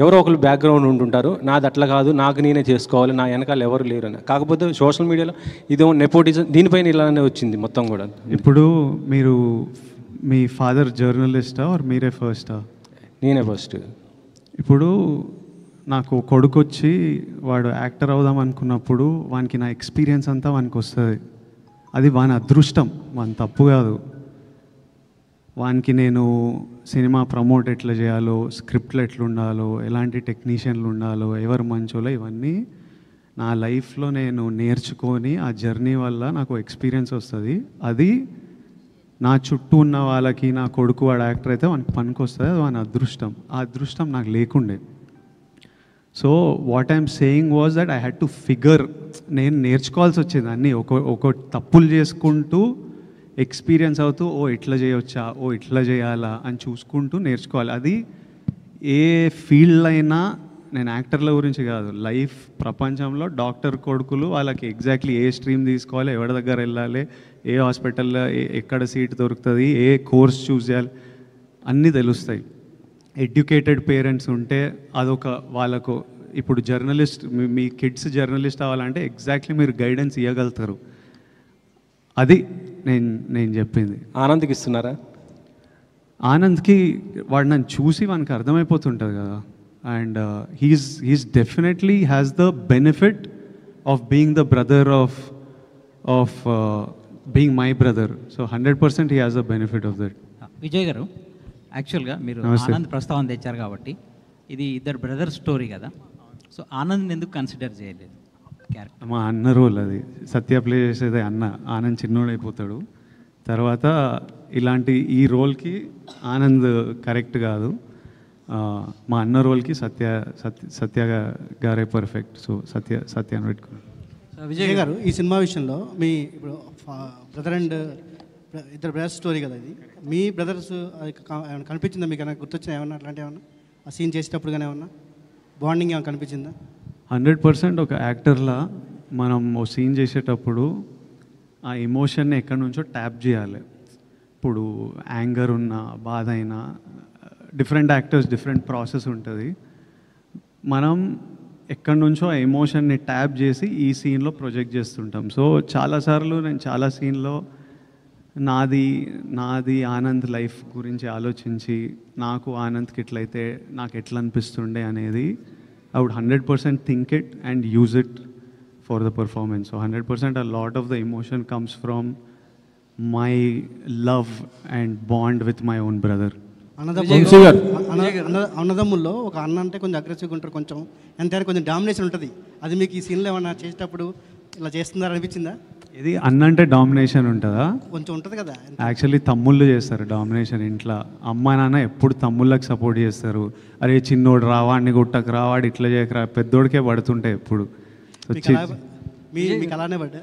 ఎవరో ఒకరు బ్యాక్గ్రౌండ్ ఉంటుంటారు, నాది అట్లా కాదు, నాకు నేనే చేసుకోవాలి, నా వెనకాల ఎవరు లేరు అని. కాకపోతే సోషల్ మీడియాలో ఇదేమో నెపోటిజం, దీనిపైన ఇలానే వచ్చింది మొత్తం కూడా. ఇప్పుడు మీరు మీ ఫాదర్ జర్నలిస్టా ఆర్ మీరే ఫస్టా? నేనే ఫస్ట్. ఇప్పుడు నాకు కొడుకు వచ్చి వాడు యాక్టర్ అవుదాం అనుకున్నప్పుడు వానికి నా ఎక్స్పీరియన్స్ అంతా వానికి వస్తుంది. అది వాని అదృష్టం, వాని తప్పు కాదు. వానికి నేను సినిమా ప్రమోట్ ఎట్లా చేయాలో, స్క్రిప్ట్లు ఎట్లుండాలో, ఎలాంటి టెక్నీషియన్లు ఉండాలో, ఎవరు మంచోలో, ఇవన్నీ నా లైఫ్లో నేను నేర్చుకొని ఆ జర్నీ వల్ల నాకు ఎక్స్పీరియన్స్ వస్తుంది. అది నా చుట్టూ ఉన్న వాళ్ళకి, నా కొడుకు వాడు యాక్టర్ అయితే వానికి పనికి వస్తుంది, అది వాని అదృష్టం. ఆ అదృష్టం నాకు లేకుండే. So what I'm saying was that I had to figure, నేను నేర్చుకోవాల్సి వచ్చేది అన్నీ. ఒక తప్పులు చేసుకుంటూ ఎక్స్పీరియన్స్ అవుతూ ఓ ఇట్లా చేయొచ్చా, ఓ ఇట్లా చేయాలా అని చూసుకుంటూ నేర్చుకోవాలి. అది ఏ ఫీల్డ్ అయినా, నేను యాక్టర్ల గురించి కాదు, లైఫ్ ప్రపంచంలో డాక్టర్ కొడుకులు వాళ్ళకి ఎగ్జాక్ట్లీ ఏ స్ట్రీమ్ తీసుకోవాలి, ఎవరి దగ్గర వెళ్ళాలి, ఏ హాస్పిటల్లో ఎక్కడ సీట్ దొరుకుతుంది, ఏ కోర్స్ చూస్ చేయాలి, అన్నీ తెలుస్తాయి. ఎడ్యుకేటెడ్ పేరెంట్స్ ఉంటే అదొక వాళ్ళకు, ఇప్పుడు జర్నలిస్ట్, మీ కిడ్స్ జర్నలిస్ట్ అవ్వాలంటే ఎగ్జాక్ట్లీ మీరు గైడెన్స్ ఇవ్వగలుగుతారు. అది నేను చెప్పింది. ఆనంద్కి ఇస్తున్నారా? ఆనంద్కి వాడు నన్ను చూసి వానికి అర్థమైపోతుంటుంది కదా. And he's definitely has the benefit of being the brother of being my brother. So 100% he has the benefit of that. Vijay గారు, యాక్చువల్గా మీరు ఆనంద్ ప్రస్తావన తెచ్చారు కాబట్టి ఇది ఇద్దరు బ్రదర్ స్టోరీ కదా, సో ఆనంద్ ఎందుకు కన్సిడర్ చేయలేదు క్యారెక్టర్? మా అన్న రోల్ అది. సత్య ప్లే చేసేది అన్న. ఆనంద్ చిన్నోడైపోతాడు. తర్వాత ఇలాంటి ఈ రోల్కి ఆనంద్ కరెక్ట్ కాదు. మా అన్న రోల్కి సత్య గారే పర్ఫెక్ట్. సో సత్య అని పెట్టుకున్నాను. విజయ్ గారు, ఈ సినిమా విషయంలో మీ ఇప్పుడు బ్రదర్ అండ్ ఇద్దరు బ్రదర్స్ స్టోరీ కదా ఇది, మీ బ్రదర్స్ ఏమైనా కనిపించిందా మీకు? ఏమైనా గుర్తొచ్చినా ఏమన్నా అట్లాంటి ఏమన్నా ఆ సీన్ చేసేటప్పుడు కానీ ఏమన్నా బాండింగ్ ఏమైనా కనిపించిందా? 100% ఒక యాక్టర్లా మనం ఓ సీన్ చేసేటప్పుడు ఆ ఎమోషన్ని ఎక్కడి నుంచో ట్యాప్ చేయాలి. ఇప్పుడు యాంగర్ ఉన్న, బాధ అయినా, డిఫరెంట్ యాక్టర్స్ డిఫరెంట్ ప్రాసెస్ ఉంటుంది. మనం ఎక్కడి నుంచో ఆ ఎమోషన్ని ట్యాప్ చేసి ఈ సీన్లో ప్రొజెక్ట్ చేస్తుంటాం. సో చాలాసార్లు నేను చాలా సీన్లో నాది ఆనంద్ లైఫ్ గురించి ఆలోచించి, నాకు ఆనంద్కి ఎట్లయితే నాకు ఎట్లా అనిపిస్తుండే అనేది I would 100% think it and use it for the performance. So 100% a lot of the emotion comes from my love and bond with my own brother. అన్నదమ్ముల్లో ఒక అన్న అంటే కొంచెం అగ్రెసివ్గా ఉంటారు, కొంచెం ఎంత కొంచెం డామినేషన్ ఉంటుంది. అది మీకు ఈ సీన్లో ఏమన్నా చేసేటప్పుడు ఇలా చేస్తున్నారా అనిపించిందా? ఇది అన్న అంటే డామినేషన్ ఉంటుందా? కొంచెం ఉంటుంది కదా. యాక్చువల్లీ తమ్ముళ్ళు చేస్తారు డామినేషన్ ఇంట్లో. అమ్మ నాన్న ఎప్పుడు తమ్ముళ్ళకి సపోర్ట్ చేస్తారు. అరే చిన్నోడు రావాడిని గుట్టకు రావాడు ఇట్లా చేయకరా, పెద్దోడికే పడుతుంటాయి ఎప్పుడు. మీకు అలానే పడ్డా?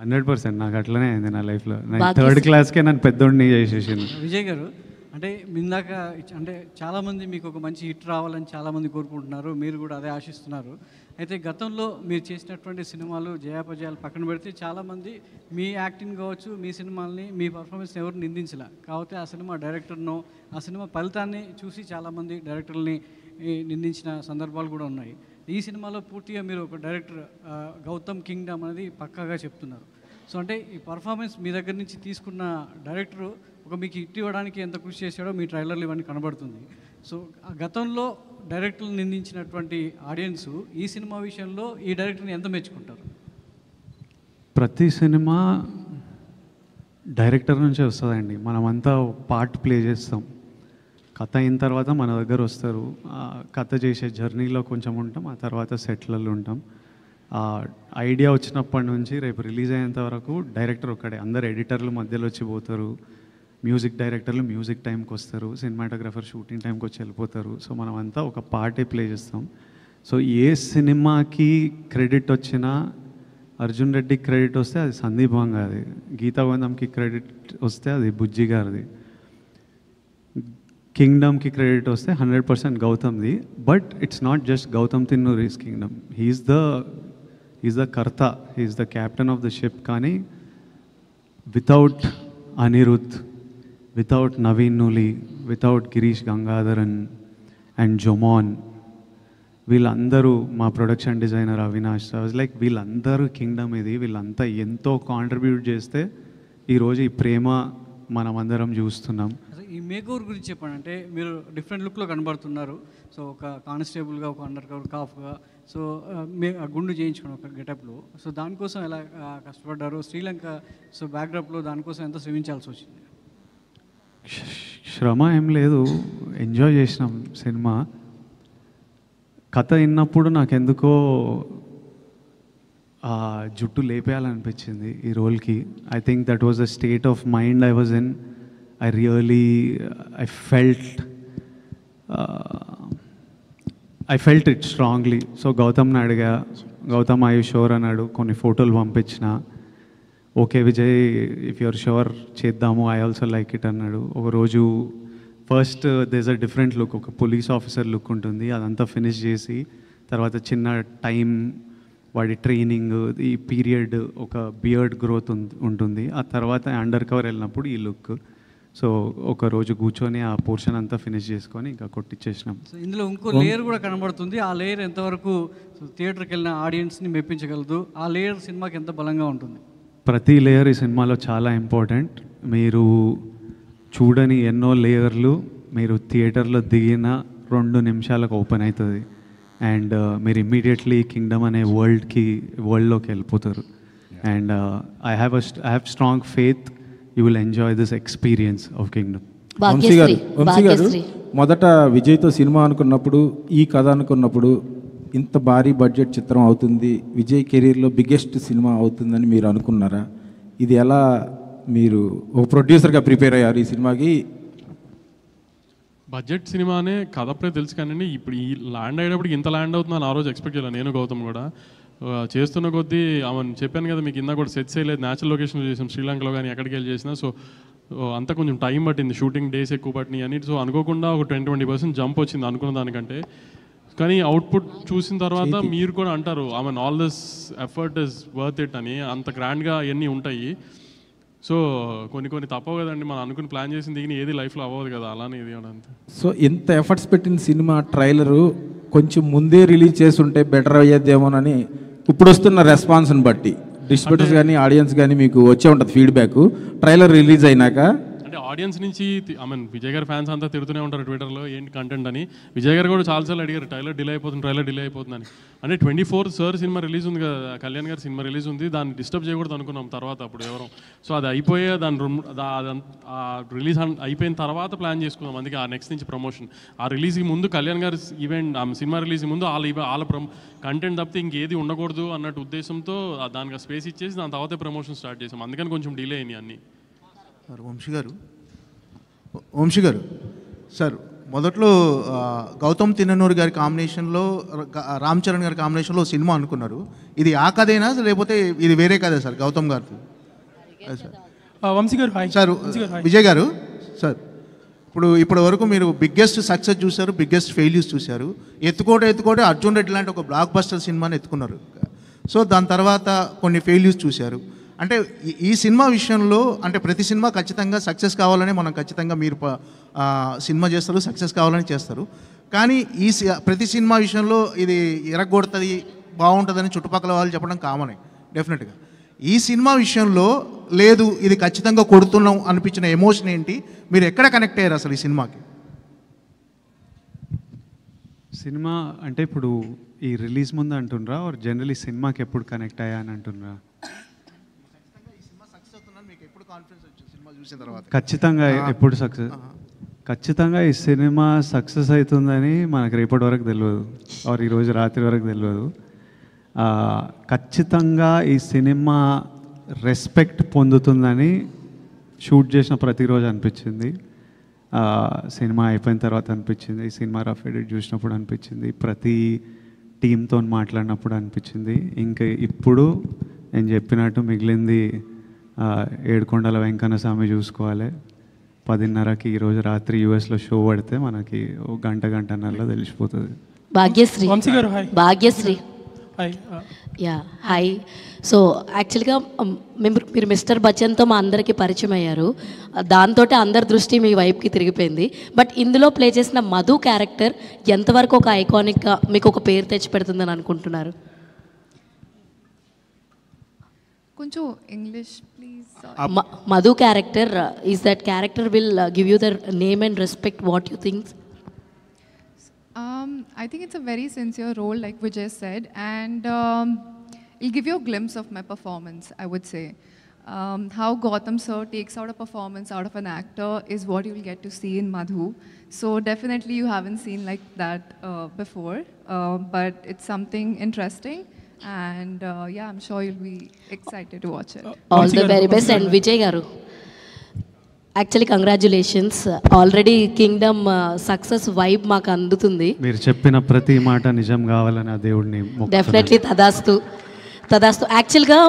100% నాకు అట్లనే అయింది నా లైఫ్లో. నేను 3rd క్లాస్కే నన్ను పెద్దోడిని చేసేసాను. విజయ్ గారు, అంటే ఇందాక అంటే చాలామంది మీకు ఒక మంచి హిట్ రావాలని చాలామంది కోరుకుంటున్నారు, మీరు కూడా అదే ఆశిస్తున్నారు. అయితే గతంలో మీరు చేసినటువంటి సినిమాలు జయాపజయాలు పక్కన పెడితే చాలామంది మీ యాక్టింగ్ కావచ్చు, మీ సినిమాల్ని, మీ పర్ఫార్మెన్స్ని ఎవరు నిందించలే. కాకపోతే ఆ సినిమా డైరెక్టర్నో, ఆ సినిమా ఫలితాన్ని చూసి చాలామంది డైరెక్టర్ని నిందించిన సందర్భాలు కూడా ఉన్నాయి. ఈ సినిమాలో పూర్తిగా మీరు ఒక డైరెక్టర్ గౌతమ్ కింగ్డమ్ అనేది పక్కాగా చెప్తున్నారు. సో అంటే ఈ పర్ఫార్మెన్స్ మీ దగ్గర నుంచి తీసుకున్న డైరెక్టరు ఒక మీకు హిట్ ఇవ్వడానికి ఎంత కృషి చేశాడో మీ ట్రైలర్లు ఇవన్నీ కనబడుతుంది. సో గతంలో డైరెక్టర్లు నిందించినటువంటి ఆడియన్స్ ఈ సినిమా విషయంలో ఈ డైరెక్టర్ని ఎంత మెచ్చుకుంటారు? ప్రతి సినిమా డైరెక్టర్ నుంచే వస్తుందండి. మనమంతా పార్ట్ ప్లే చేస్తాం. కథ అయిన తర్వాత మన దగ్గర వస్తారు. కథ చేసే జర్నీలో కొంచెం ఉంటాం, ఆ తర్వాత సెట్లలో ఉంటాం. ఐడియా వచ్చినప్పటి నుంచి రేపు రిలీజ్ అయ్యేంత వరకు డైరెక్టర్ ఒక్కడే. అందరు ఎడిటర్లు మధ్యలో వచ్చి పోతారు, మ్యూజిక్ డైరెక్టర్లు మ్యూజిక్ టైంకి వస్తారు, సినిమాటోగ్రాఫర్ షూటింగ్ టైంకి వచ్చి వెళ్ళిపోతారు. సో మనమంతా ఒక పార్టే ప్లే చేస్తాం. సో ఏ సినిమాకి క్రెడిట్ వచ్చినా, అర్జున్ రెడ్డికి క్రెడిట్ వస్తే అది సందీప్ వంగాది, గీతా గోవిందంకి క్రెడిట్ వస్తే అది బుజ్జి గారిది, కింగ్డమ్కి క్రెడిట్ వస్తే 100% గౌతమ్ది. But it's not just Gautam Tinnanuri's Kingdom. He's the కర్త, he's the captain of the ship. కానీ without Anirudh, without Naveen Nooli, without Girish Gangadharan and Jomon, వీళ్ళందరూ, మా ప్రొడక్షన్ డిజైనర్ అవినాష్, లైక్ వీళ్ళందరూ కింగ్డమ్ ఇది. వీళ్ళంతా ఎంతో కాంట్రిబ్యూట్ చేస్తే ఈరోజు ఈ ప్రేమ మనమందరం చూస్తున్నాం. ఈ మేకోవర్ గురించి చెప్పండి. అంటే మీరు డిఫరెంట్ లుక్లో కనబడుతున్నారు. సో ఒక కానిస్టేబుల్గా, ఒక అండర్ కవర్ కాఫ్గా, సో గుండు చేయించుకుని ఒక గెటప్లో. సో దానికోసం ఎలా కష్టపడ్డారు? శ్రీలంక సో బ్యాక్డ్రాప్లో దానికోసం ఎంత శ్రమించాల్సి వచ్చింది? శ్రమ ఏం లేదు, ఎంజాయ్ చేసినాం సినిమా. కథ విన్నప్పుడు నాకెందుకో జుట్టు లేపేయాలనిపించింది ఈ రోల్కి. I think that was the state of mind I was in. I felt it strongly. So గౌతమ్ని అడిగా, గౌతమ్ ఆర్ యు షూర్ అన్నాడు. కొన్ని ఫోటోలు పంపించిన, okay Vijay if you're sure చేద్దాము, ఐ ఆల్సో లైక్ ఇట్ అన్నాడు. ఒకరోజు first days a different look, ఒక పోలీస్ ఆఫీసర్ లుక్ ఉంటుంది, అదంతా ఫినిష్ చేసి తర్వాత చిన్న టైం వాడి ట్రైనింగ్, ఈ పీరియడ్, ఒక బియర్డ్ గ్రోత్ ఉంటుంది. ఆ తర్వాత అండర్ కవర్ వెళ్ళినప్పుడు ఈ లుక్. సో ఒక రోజు కూర్చొని ఆ పోర్షన్ అంతా ఫినిష్ చేసుకొని ఇంకా కొట్టించేసినాం. సో ఇందులో ఇంకో లేయర్ కూడా కనబడుతుంది. ఆ లేయర్ ఎంతవరకు థియేటర్కి వెళ్ళిన ఆడియన్స్ని మెప్పించగలదు? ఆ లేయర్ సినిమాకి ఎంత బలంగా ఉంటుంది? ప్రతి లేయర్ ఈ సినిమాలో చాలా ఇంపార్టెంట్. మీరు చూడని ఎన్నో లేయర్లు మీరు థియేటర్లో దిగిన 2 నిమిషాలకు ఓపెన్ అవుతుంది. అండ్ మీరు ఇమ్మీడియట్లీ కింగ్డమ్ అనే వరల్డ్లోకి వెళ్ళిపోతారు. And I have strong faith you will enjoy this experience of Kingdom. Vamshi గారు మొదట విజయ్తో సినిమా అనుకున్నప్పుడు, ఈ కథ అనుకున్నప్పుడు ఇంత భారీ బడ్జెట్ చిత్రం అవుతుంది, విజయ్ కెరీర్లో బిగ్గెస్ట్ సినిమా అవుతుందని మీరు అనుకున్నారా? ఇది ఎలా మీరు ఒక ప్రొడ్యూసర్గా ప్రిపేర్ అయ్యారు ఈ సినిమాకి? బడ్జెట్ సినిమానే కథ అప్పుడే తెలుసు కానీ ఇప్పుడు ఈ ల్యాండ్ అయ్యేటప్పటికి ఇంత ల్యాండ్ అవుతుందని ఆ రోజు ఎక్స్పెక్ట్ చేయాలి. నేను గౌతమ్ కూడా చేస్తున్న కొద్దీ చెప్పాను కదా మీకు, ఇందా కూడా సెట్స్ చేయలేదు, న్యాచురల్ లొకేషన్లో చేసాం, శ్రీలంకలో కానీ ఎక్కడికి వెళ్ళి చేసినా. సో అంతా కొంచెం టైం పట్టింది, షూటింగ్ డేస్ ఎక్కువ పట్టినాయి అని. సో అనుకోకుండా ఒక 20% జంప్ వచ్చింది అనుకున్న దానికంటే. కానీ అవుట్పుట్ చూసిన తర్వాత మీరు కూడా అంటారు all this effort is worth it అని. అంత గ్రాండ్గా అవన్నీ ఉంటాయి. సో కొన్ని తప్పవు కదండి, మనం అనుకుని ప్లాన్ చేసింది దిగిన ఏది లైఫ్లో అవ్వదు కదా, అలానే ఇది అంతే. సో ఇంత ఎఫర్ట్స్ పెట్టిన సినిమా ట్రైలరు కొంచెం ముందే రిలీజ్ చేసి ఉంటే బెటర్ అయ్యేదేమోనని ఇప్పుడు వస్తున్న రెస్పాన్స్ని బట్టి డిస్ట్రిబ్యూటర్స్ కానీ ఆడియన్స్ కానీ మీకు వచ్చే ఉంటుంది ఫీడ్బ్యాక్ ట్రైలర్ రిలీజ్ అయినాక. అంటే ఆడియన్స్ నుంచి విజయ్ గారి ఫ్యాన్స్ అంతా తిరుగుతూనే ఉంటారు ట్విట్టర్లో ఏంటి కంటెంట్ అని. విజయ్ గారు కూడా చాలాసార్లు అడిగారు ట్రైలర్ డిలే అయిపోతుందని. అంటే 24 సార్ సినిమా రిలీజ్ ఉంది కదా, కళ్యాణ్ గారి సినిమా రిలీజ్ ఉంది, దాన్ని డిస్టర్బ్ చేయకూడదు అనుకున్నాం తర్వాత అప్పుడు ఎవరు. సో అది అయిపోయే రిలీజ్ అయిపోయిన తర్వాత ప్లాన్ చేసుకున్నాం. అందుకే ఆ నెక్స్ట్ నుంచి ప్రమోషన్. ఆ రిలీజ్కి ముందు కళ్యాణ్ గారి ఈవెంట్, సినిమా రిలీజ్కి ముందు వాళ్ళ కంటెంట్ తప్పితే ఇంకేది ఉండకూడదు అన్నట్టు ఉద్దేశంతో దానికి స్పేస్ ఇచ్చేసి దాని తర్వాత ప్రమోషన్ స్టార్ట్ చేసాం. అందుకని కొంచెం డిలే అయినాయి అన్నీ. వంశీ గారు సార్, మొదట్లో గౌతమ్ తిన్ననూరు గారి కాంబినేషన్లో రామ్ చరణ్ గారి కాంబినేషన్లో సినిమా అనుకున్నారు. ఇది ఆ కథేనా లేకపోతే ఇది వేరే కథే సార్ గౌతమ్ గారిది? వంశీ గారు సార్, విజయ్ గారు సార్, ఇప్పటి వరకు మీరు బిగ్గెస్ట్ సక్సెస్ చూశారు, బిగ్గెస్ట్ ఫెయిల్యూస్ చూశారు. ఎత్తుకోటే అర్జున్ రెడ్డి లాంటి ఒక బ్లాక్ బస్టర్ సినిమాని ఎత్తుకున్నారు. సో దాని తర్వాత కొన్ని ఫెయిల్యూస్ చూశారు. అంటే ఈ సినిమా విషయంలో అంటే ప్రతి సినిమా ఖచ్చితంగా సక్సెస్ కావాలని మనం ఖచ్చితంగా మీరు సినిమా చేస్తారు, సక్సెస్ కావాలని చేస్తారు. కానీ ప్రతి సినిమా విషయంలో ఇది ఎరగొడుతుంది, బాగుంటుందని చుట్టుపక్కల వాళ్ళు చెప్పడం కామనే డెఫినెట్గా. ఈ సినిమా విషయంలో లేదు, ఇది ఖచ్చితంగా కొడుతున్నాం అనిపించిన ఎమోషన్ ఏంటి? మీరు ఎక్కడ కనెక్ట్ అయ్యారు అసలు ఈ సినిమాకి? సినిమా అంటే ఇప్పుడు ఈ రిలీజ్ ముందు అంటుండ్రా ఆర్ జనరలీ సినిమాకి ఎప్పుడు కనెక్ట్ అయ్యా అని అంటుండ్రా? ఖచ్చితంగా ఎప్పుడు ఖచ్చితంగా ఈ సినిమా సక్సెస్ అవుతుందని మనకు రేపటి వరకు తెలియదు, ఆర్ ఈరోజు రాత్రి వరకు తెలియదు. ఖచ్చితంగా ఈ సినిమా రెస్పెక్ట్ పొందుతుందని షూట్ చేసిన ప్రతిరోజు అనిపించింది. సినిమా అయిపోయిన తర్వాత అనిపించింది, సినిమా రఫ్ ఎడిట్ చూసినప్పుడు అనిపించింది, ప్రతి టీంతో మాట్లాడినప్పుడు అనిపించింది. ఇంకా ఇప్పుడు నేను చెప్పినట్టు మిగిలింది ఏడుకొండల వెంకన్న స్వామి చూసుకోవాలి. 10:30కి ఈరోజు రాత్రి యూఎస్లో షో పడితే మనకి ఒక గంటన్నరలో తెలిసిపోతుంది. భాగ్యశ్రీ వంశీ గారు hi. Bhagyashree hi. Yeah hi. So యాక్చువల్గా మీరు మిస్టర్ బచ్చన్తో మా అందరికీ పరిచయం అయ్యారు, దాంతో అందరి దృష్టి మీ వైపుకి తిరిగిపోయింది. బట్ ఇందులో ప్లే చేసిన మధు క్యారెక్టర్ ఎంతవరకు ఒక ఐకానిక్గా మీకు ఒక పేరు తెచ్చి పెడుతుందని అనుకుంటున్నారు? కొంచెం English please. Madhu character, is that character will give you the name and respect, what you think? I think it's a very sincere role, like Vijay said, and it'll give you a glimpse of my performance, I would say. How Gautam sir takes out a performance out of an actor is what you will get to see in Madhu. So definitely you haven't seen like that before, but it's something interesting. And yeah, I'm sure you'll be excited to watch it. All the very best. And Vijay garu, actually congratulations, already Kingdom success vibe maaku andutundi. మీరు చెప్పిన ప్రతి మాట నిజం కావాలని ఆ దేవుడిని definitely తదాస్తు తదాస్తు. యాక్చువల్గా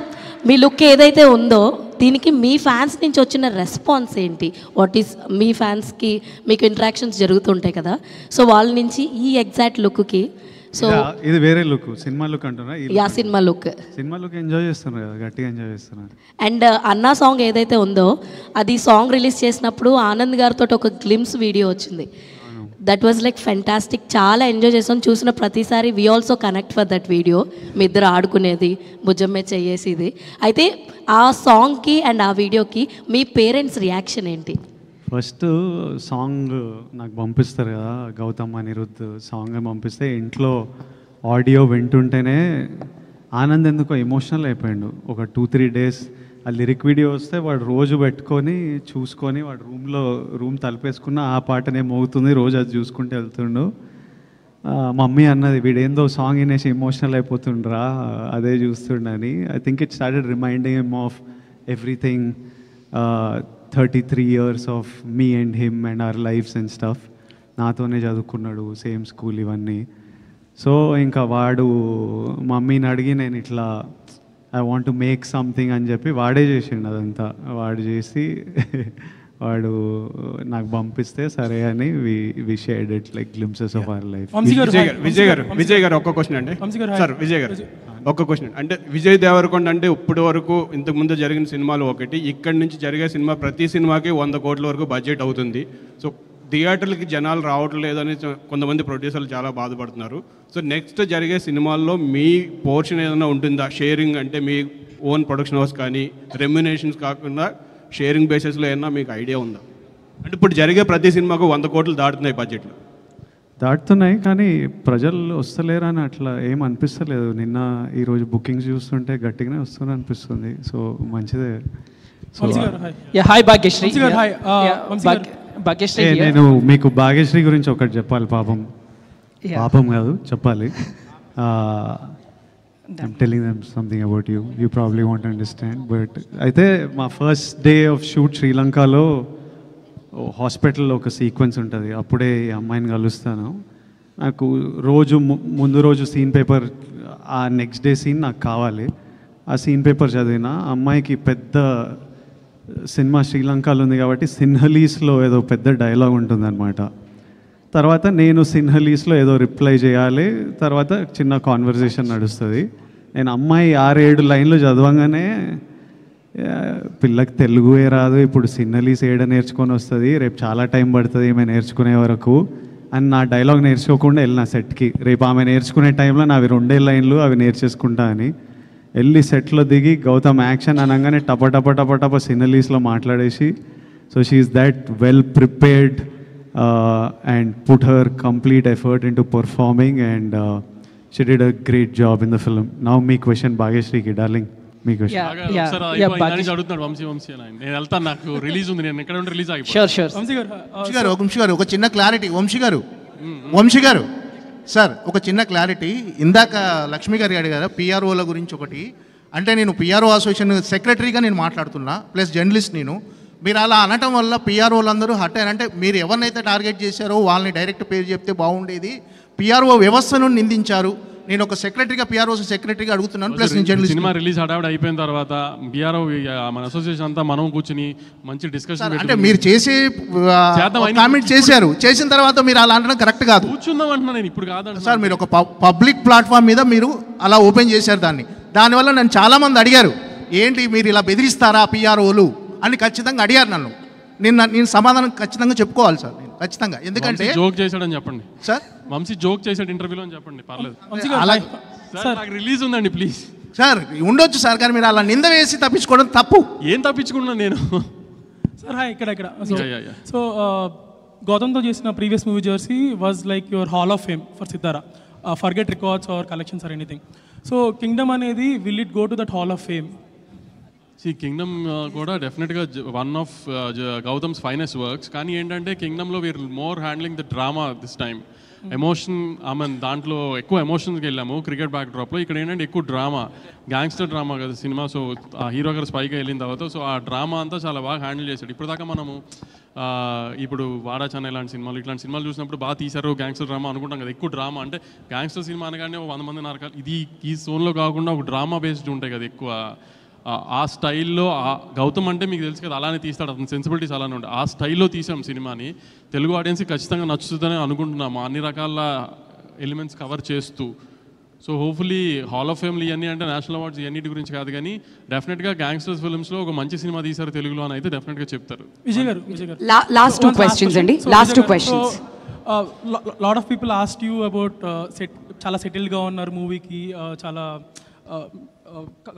మీ లుక్ ఏదైతే ఉందో దీనికి మీ ఫ్యాన్స్ నుంచి వచ్చిన రెస్పాన్స్ ఏంటి? వాట్ ఈస్ మీ ఫ్యాన్స్కి మీకు ఇంటరాక్షన్స్ జరుగుతుంటాయి కదా, సో వాళ్ళ నుంచి ఈ ఎగ్జాక్ట్ లుక్కి సో ఇది వేరే లుక్, సినిమా లుక్ అంటున్నా. Yeah cinema look, cinema look enjoy చేస్తున్నారు కదా, గట్టిగా ఎంజాయ్ చేస్తున్నారు. అండ్ అన్నా సాంగ్ ఏదైతే ఉందో అది సాంగ్ రిలీజ్ చేసినప్పుడు ఆనంద్ గారితో ఒక గ్లిమ్స్ వీడియో వచ్చింది. దట్ వాజ్ లైక్ ఫెంటాస్టిక్, చాలా ఎంజాయ్ చేసాం. చూసిన ప్రతిసారి we also connect for that video. మీ ఇద్దరు ఆడుకునేది, భుజమ్మే చెయ్యేసిది. అయితే ఆ సాంగ్కి అండ్ ఆ వీడియోకి మీ పేరెంట్స్ రియాక్షన్ ఏంటి? ఫస్ట్ సాంగ్ నాకు పంపిస్తారు కదా, గౌతమ్ అనిరుద్ధ్ సాంగ్ పంపిస్తే ఇంట్లో ఆడియో వింటుంటేనే ఆనంద్ ఎందుకో ఎమోషనల్ అయిపోయాడు. ఒక 2-3 days ఆ లిరిక్ వీడియో వస్తే వాడు రోజు పెట్టుకొని చూసుకొని వాడు రూమ్ తలుపేసుకున్న ఆ పాటనే మోగుతుంది, రోజు అది చూసుకుంటూ వెళ్తుండు. మమ్మీ అన్నది వీడేందో సాంగ్ వినేసి ఎమోషనల్ అయిపోతుండ్రా అదే చూస్తుండని. I think it started reminding him of everything, 33 years of me and him and our lives and stuff. నాతోనే చదువుకున్నాడు, సేమ్ స్కూల్ ఇవన్నీ. సో ఇంకా వాడు మమ్మీని అడిగి నేను ఇట్లా I want to make something అని చెప్పి వాడే చేసిండు అదంతా. వాడు చేసి వాడు నాకు పంపిస్తే సరే అని we shared it like glimpses of our life. Vijay garu ఒక్క క్వశ్చన్ అండి సార్. విజయ్ గారు ఒక్క క్వశ్చన్ అంటే, విజయ్ దేవరకొండ అంటే ఇప్పటి వరకు ఇంతకుముందు జరిగిన సినిమాలు ఒకటి, ఇక్కడి నుంచి జరిగే సినిమా ప్రతి సినిమాకి 100 కోట్ల వరకు బడ్జెట్ అవుతుంది. సో థియేటర్లకి జనాలు రావట్లేదని కొంతమంది ప్రొడ్యూసర్లు చాలా బాధపడుతున్నారు. సో నెక్స్ట్ జరిగే సినిమాల్లో మీ పోర్షన్ ఏదైనా ఉంటుందా? షేరింగ్ అంటే మీ ఓన్ ప్రొడక్షన్ హౌస్ కానీ రెమ్యునేషన్స్ కాకుండా షేరింగ్ బేసిస్లో ఏమన్నా మీకు ఐడియా ఉందా? అంటే ఇప్పుడు జరిగే ప్రతి సినిమాకు 100 కోట్లు దాటుతున్నాయి బడ్జెట్లో. దాటుతున్నాయి కానీ ప్రజలు వస్తలేరు అని అట్లా ఏం అనిపిస్తలేదు. నిన్న ఈరోజు బుకింగ్స్ చూస్తుంటే గట్టిగానే వస్తుంది అనిపిస్తుంది. సో మంచిదే. నేను మీకు భాగ్యశ్రీ గురించి ఒకటి చెప్పాలి. పాపం కాదు చెప్పాలి. I'm telling them something about you. You probably won't understand. But అయితే మా ఫస్ట్ డే ఆఫ్ షూట్ శ్రీలంకలో హాస్పిటల్లో ఒక సీక్వెన్స్ ఉంటుంది. అప్పుడే ఈ అమ్మాయిని కలుస్తాను. నాకు ముందు రోజు సీన్ పేపర్, ఆ నెక్స్ట్ డే సీన్ నాకు కావాలి. ఆ సీన్ పేపర్ చదివిన అమ్మాయికి పెద్ద సినిమా శ్రీలంకలో ఉంది కాబట్టి సిన్హలీస్లో ఏదో పెద్ద డైలాగ్ ఉంటుందన్నమాట. తర్వాత నేను సిన్హలీస్లో ఏదో రిప్లై చేయాలి. తర్వాత చిన్న కాన్వర్జేషన్ నడుస్తుంది. నేను అమ్మాయి 6-7 లైన్లు చదవంగానే పిల్లకి తెలుగుే రాదు, ఇప్పుడు సిన్హలీస్ ఏడ నేర్చుకొని వస్తుంది, రేపు చాలా టైం పడుతుంది ఈమె నేర్చుకునే వరకు అని నా డైలాగ్ నేర్చుకోకుండా వెళ్ళిన సెట్కి. రేపు ఆమె నేర్చుకునే టైంలో నావి 2 లైన్లు అవి నేర్చేసుకుంటా అని వెళ్ళి సెట్లో దిగి గౌతమ్ యాక్షన్ అనగానే టప సిన్హలీస్లో మాట్లాడేసి, so she is that well prepared and put her complete effort into performing and she did a great job in the film. Now me question Bhagyashree ki darling, me question. అడుగుతున్నాడు వంశీ అని. నేను వెళ్తాను, నాకు release ఉంది, నేను ఎక్కడ ఉంటే release అయిపోయి. వంశీ గారు ఒక చిన్న క్లారిటీ. వంశీ గారు సార్ ఒక చిన్న క్లారిటీ. ఇందాక లక్ష్మి గారు అడిగారు పిఆర్ఓల గురించి ఒకటి. అంటే నేను పిఆర్ఓ అసోసియేషన్ సెక్రటరీగా నేను మాట్లాడుతున్నా, ప్లస్ జర్నలిస్ట్ నేను. మీరు అలా అనటం వల్ల పిఆర్ఓలు అందరూ హట్ అయ్యారంటే మీరు ఎవరినైతే టార్గెట్ చేశారో వాళ్ళని డైరెక్ట్ పేరు చెప్తే బాగుండేది. పిఆర్ఓ వ్యవస్థను నిందించారు. నేను ఒక సెక్రటరీగా పిఆర్ఓ సెక్రటరీగా అడుగుతున్నాను, ప్లస్ సినిమా రిలీజ్ హడావిడి అయిపోయిన తర్వాత పిఆర్ఓ మన అసోసియేషన్ అంతా మనం కూర్చుని మంచి డిస్కషన్ అంటే మీరు చేసే కామెంట్ చేశారు. చేసిన తర్వాత మీరు అలా అనడం కరెక్ట్ కాదు. కూర్చుందాం అంటున్నా నేను, ఇప్పుడు కాదండి సార్. మీరు ఒక పబ్లిక్ ప్లాట్ఫామ్ మీద మీరు అలా ఓపెన్ చేశారు దాన్ని. దానివల్ల నన్ను చాలామంది అడిగారు, ఏంటి మీరు ఇలా బెదిరిస్తారా పిఆర్ఓలు అని ఖచ్చితంగా అడిగారు నన్ను. నేను సమాధానం ఖచ్చితంగా చెప్పుకోవాలి సార్, నేను ఖచ్చితంగా. ఎందుకంటే జోక్ చేశాడని చెప్పండి సార్. వంశీ జోక్ చేశాడు ఇంటర్వ్యూలో అని చెప్పండి, పర్లేదు. నాకు రిలీజ్ ఉందండి ప్లీజ్. సార్ ఉండొచ్చు సార్, కానీ మీరు అలా నింద వేసి తప్పించుకోవడం తప్పు. ఏం తప్పించుకున్నాను నేను సార్? ఇక్కడ సో గౌతమ్తో చేసిన previous movie Jersey was like your hall of fame for Sithara. Forget records or collections or anything. So Kingdom అనేది will it go to that hall of fame? Kingdom కూడా డెఫినెట్గా one of Gautam's finest works. కానీ ఏంటంటే కింగ్డమ్లో we're more handling the drama this time. Emotion దాంట్లో ఎక్కువ ఎమోషన్స్కి వెళ్ళాము cricket back డ్రాప్లో. ఇక్కడ ఏంటంటే ఎక్కువ డ్రామా, గ్యాంగ్స్టర్ డ్రామా కదా సినిమా. సో ఆ హీరో గారు స్పైకి వెళ్ళిన తర్వాత సో ఆ డ్రామా అంతా చాలా బాగా హ్యాండిల్ చేశాడు. ఇప్పుడు దాకా మనము ఇప్పుడు వాడా చెన్నై ఇలాంటి సినిమాలు చూసినప్పుడు బాగా తీశారు గ్యాంగ్స్టర్ డ్రామా అనుకుంటాం కదా. ఎక్కువ డ్రామా అంటే గ్యాంగ్స్టర్ సినిమా అనగానే 100 మంది నరకాలు, ఇది ఈ జోన్లో కాకుండా ఒక డ్రామా బేస్డ్ ఉంటాయి కదా ఎక్కువ. ఆ స్టైల్లో గౌతమ్ అంటే మీకు తెలుసు కదా, అలానే తీస్తాడు, అతని సెన్సిబిలిటీస్ అలానే ఉంటాయి. ఆ స్టైల్లో తీసాం సినిమాని. తెలుగు ఆడియన్స్కి ఖచ్చితంగా నచ్చుతుందని అనుకుంటున్నాము, అన్ని రకాల ఎలిమెంట్స్ కవర్ చేస్తూ. సో హోప్ఫుల్లీ హాల్ ఆఫ్ ఫేమ్లు ఇవన్నీ అంటే నేషనల్ అవార్డ్స్ ఇవన్నిటి గురించి కాదు, కానీ డెఫినెట్గా గ్యాంగ్స్టర్స్ ఫిల్మ్స్లో ఒక మంచి సినిమా తీశారు తెలుగులో అని అయితే డెఫినెట్గా చెప్తారు. విజయ్ గారు లాస్ట్ 2 questions అండి. Last 2 questions. Lot of people asked you about చాలా సెటిల్గా ఉన్నారు మూవీకి, చాలా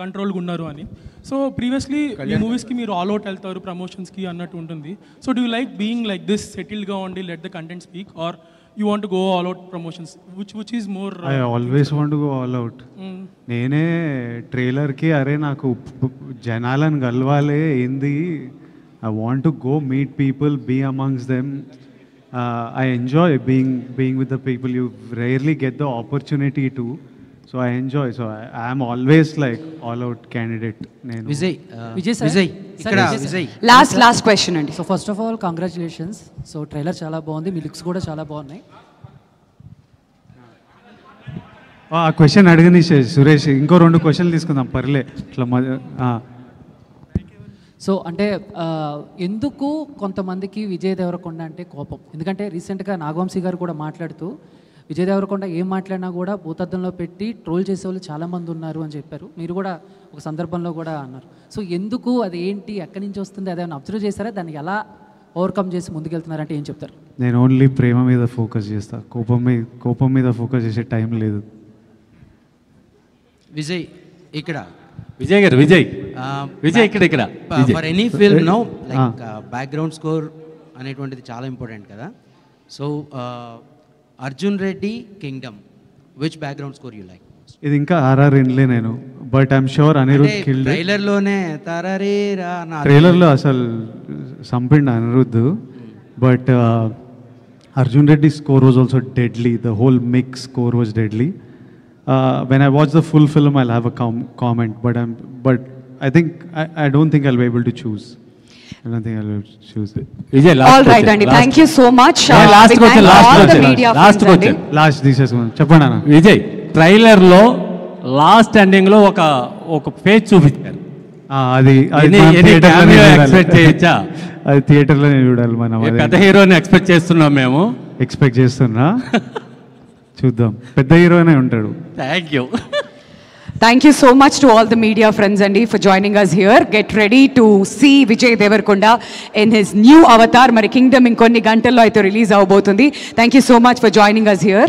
కంట్రోల్గా ఉన్నారు అని. సో ప్రీవియస్లీ ఈ మూవీస్కి మీరు ఆల్ అవుట్ వెళ్తారు ప్రమోషన్స్కి అన్నట్టు ఉంటుంది. So do you like being like this సెటిల్గా ఉండి let the content speak, or you want to go all out promotions, which is more? I always want to go all out. నేనే ట్రైలర్కి అరే నాకు జనాలను కలవాలే ఏంది, I want to go meet people, be among them. I enjoy being with the people. You rarely get the opportunity to. So I enjoy. So I am always like all out candidate. Vijay last question అండి. So first of all congratulations. So trailer చాలా బాగుంది, మీ looks కూడా చాలా బాగున్నాయి. ఆ question అడగని సురేష్, ఇంకో 2 క్వశ్చన్లు తీసుకుందాం పర్లే ఇట్లా. సో అంటే ఎందుకు కొంతమందికి విజయ్ దేవరకొండ అంటే కోపం? ఎందుకంటే రీసెంట్గా నాగవంశీ గారు కూడా మాట్లాడుతూ విజయ్ దేవరకొండ ఏం మాట్లాడినా కూడా భూతద్దంలో పెట్టి ట్రోల్ చేసేవాళ్ళు చాలామంది ఉన్నారు అని చెప్పారు. మీరు కూడా ఒక సందర్భంలో కూడా అన్నారు. సో ఎందుకు, అది ఏంటి, ఎక్కడి నుంచి వస్తుంది, అదేమైనా అబ్జర్వ్ చేశారా? దాన్ని ఎలా ఓవర్కమ్ చేసి ముందుకెళ్తున్నారంటే ఏం చెప్తారు? నేను ఓన్లీ ప్రేమ మీద ఫోకస్ చేస్తా, కోపం మీద ఫోకస్ చేసే టైం లేదు. విజయ్ ఇక్కడ విజయ్ గారు విజయ్ ఇక్కడ for any film no like background score అనేటువంటిది చాలా ఇంపార్టెంట్ కదా. So Arjun Reddy Kingdom, which background score you like? ఇది ఇంకా ఆర్ఆర్ ఇన్లే నేను, but I'm sure Anirudh killed. ట్రైలర్లోనే ట్రైలర్లో అసలు సంపిండి Anirudh, but Arjun Reddy score was also deadly. The whole mix score was deadly. When I watch the full film, I'll have a comment, but I think I don't think I'll be able to choose. I don't think I'll be able to choose it. Vijay, all right, Andy. Thank you so much. Last question. Last తీసేసుకున్నాను, చెప్పండి అన్న. విజయ్ ట్రైలర్లో last ఎండింగ్లో ఒక page చూపించారు, అది expect చేయొచ్చా? అది థియేటర్లోనే చూడాలి మనం. పెద్ద హీరోని ఎక్స్పెక్ట్ చేస్తున్నాం మేము. ఎక్స్పెక్ట్ చేస్తున్నా, చూద్దాం, పెద్ద హీరోనే ఉంటాడు. Thank you so much to all the media friends Andy for joining us here. Get ready to see Vijay Devarkonda in his new avatar. Mari Kingdom inkonni gantallo aithe release avabothundi. Thank you so much for joining us here.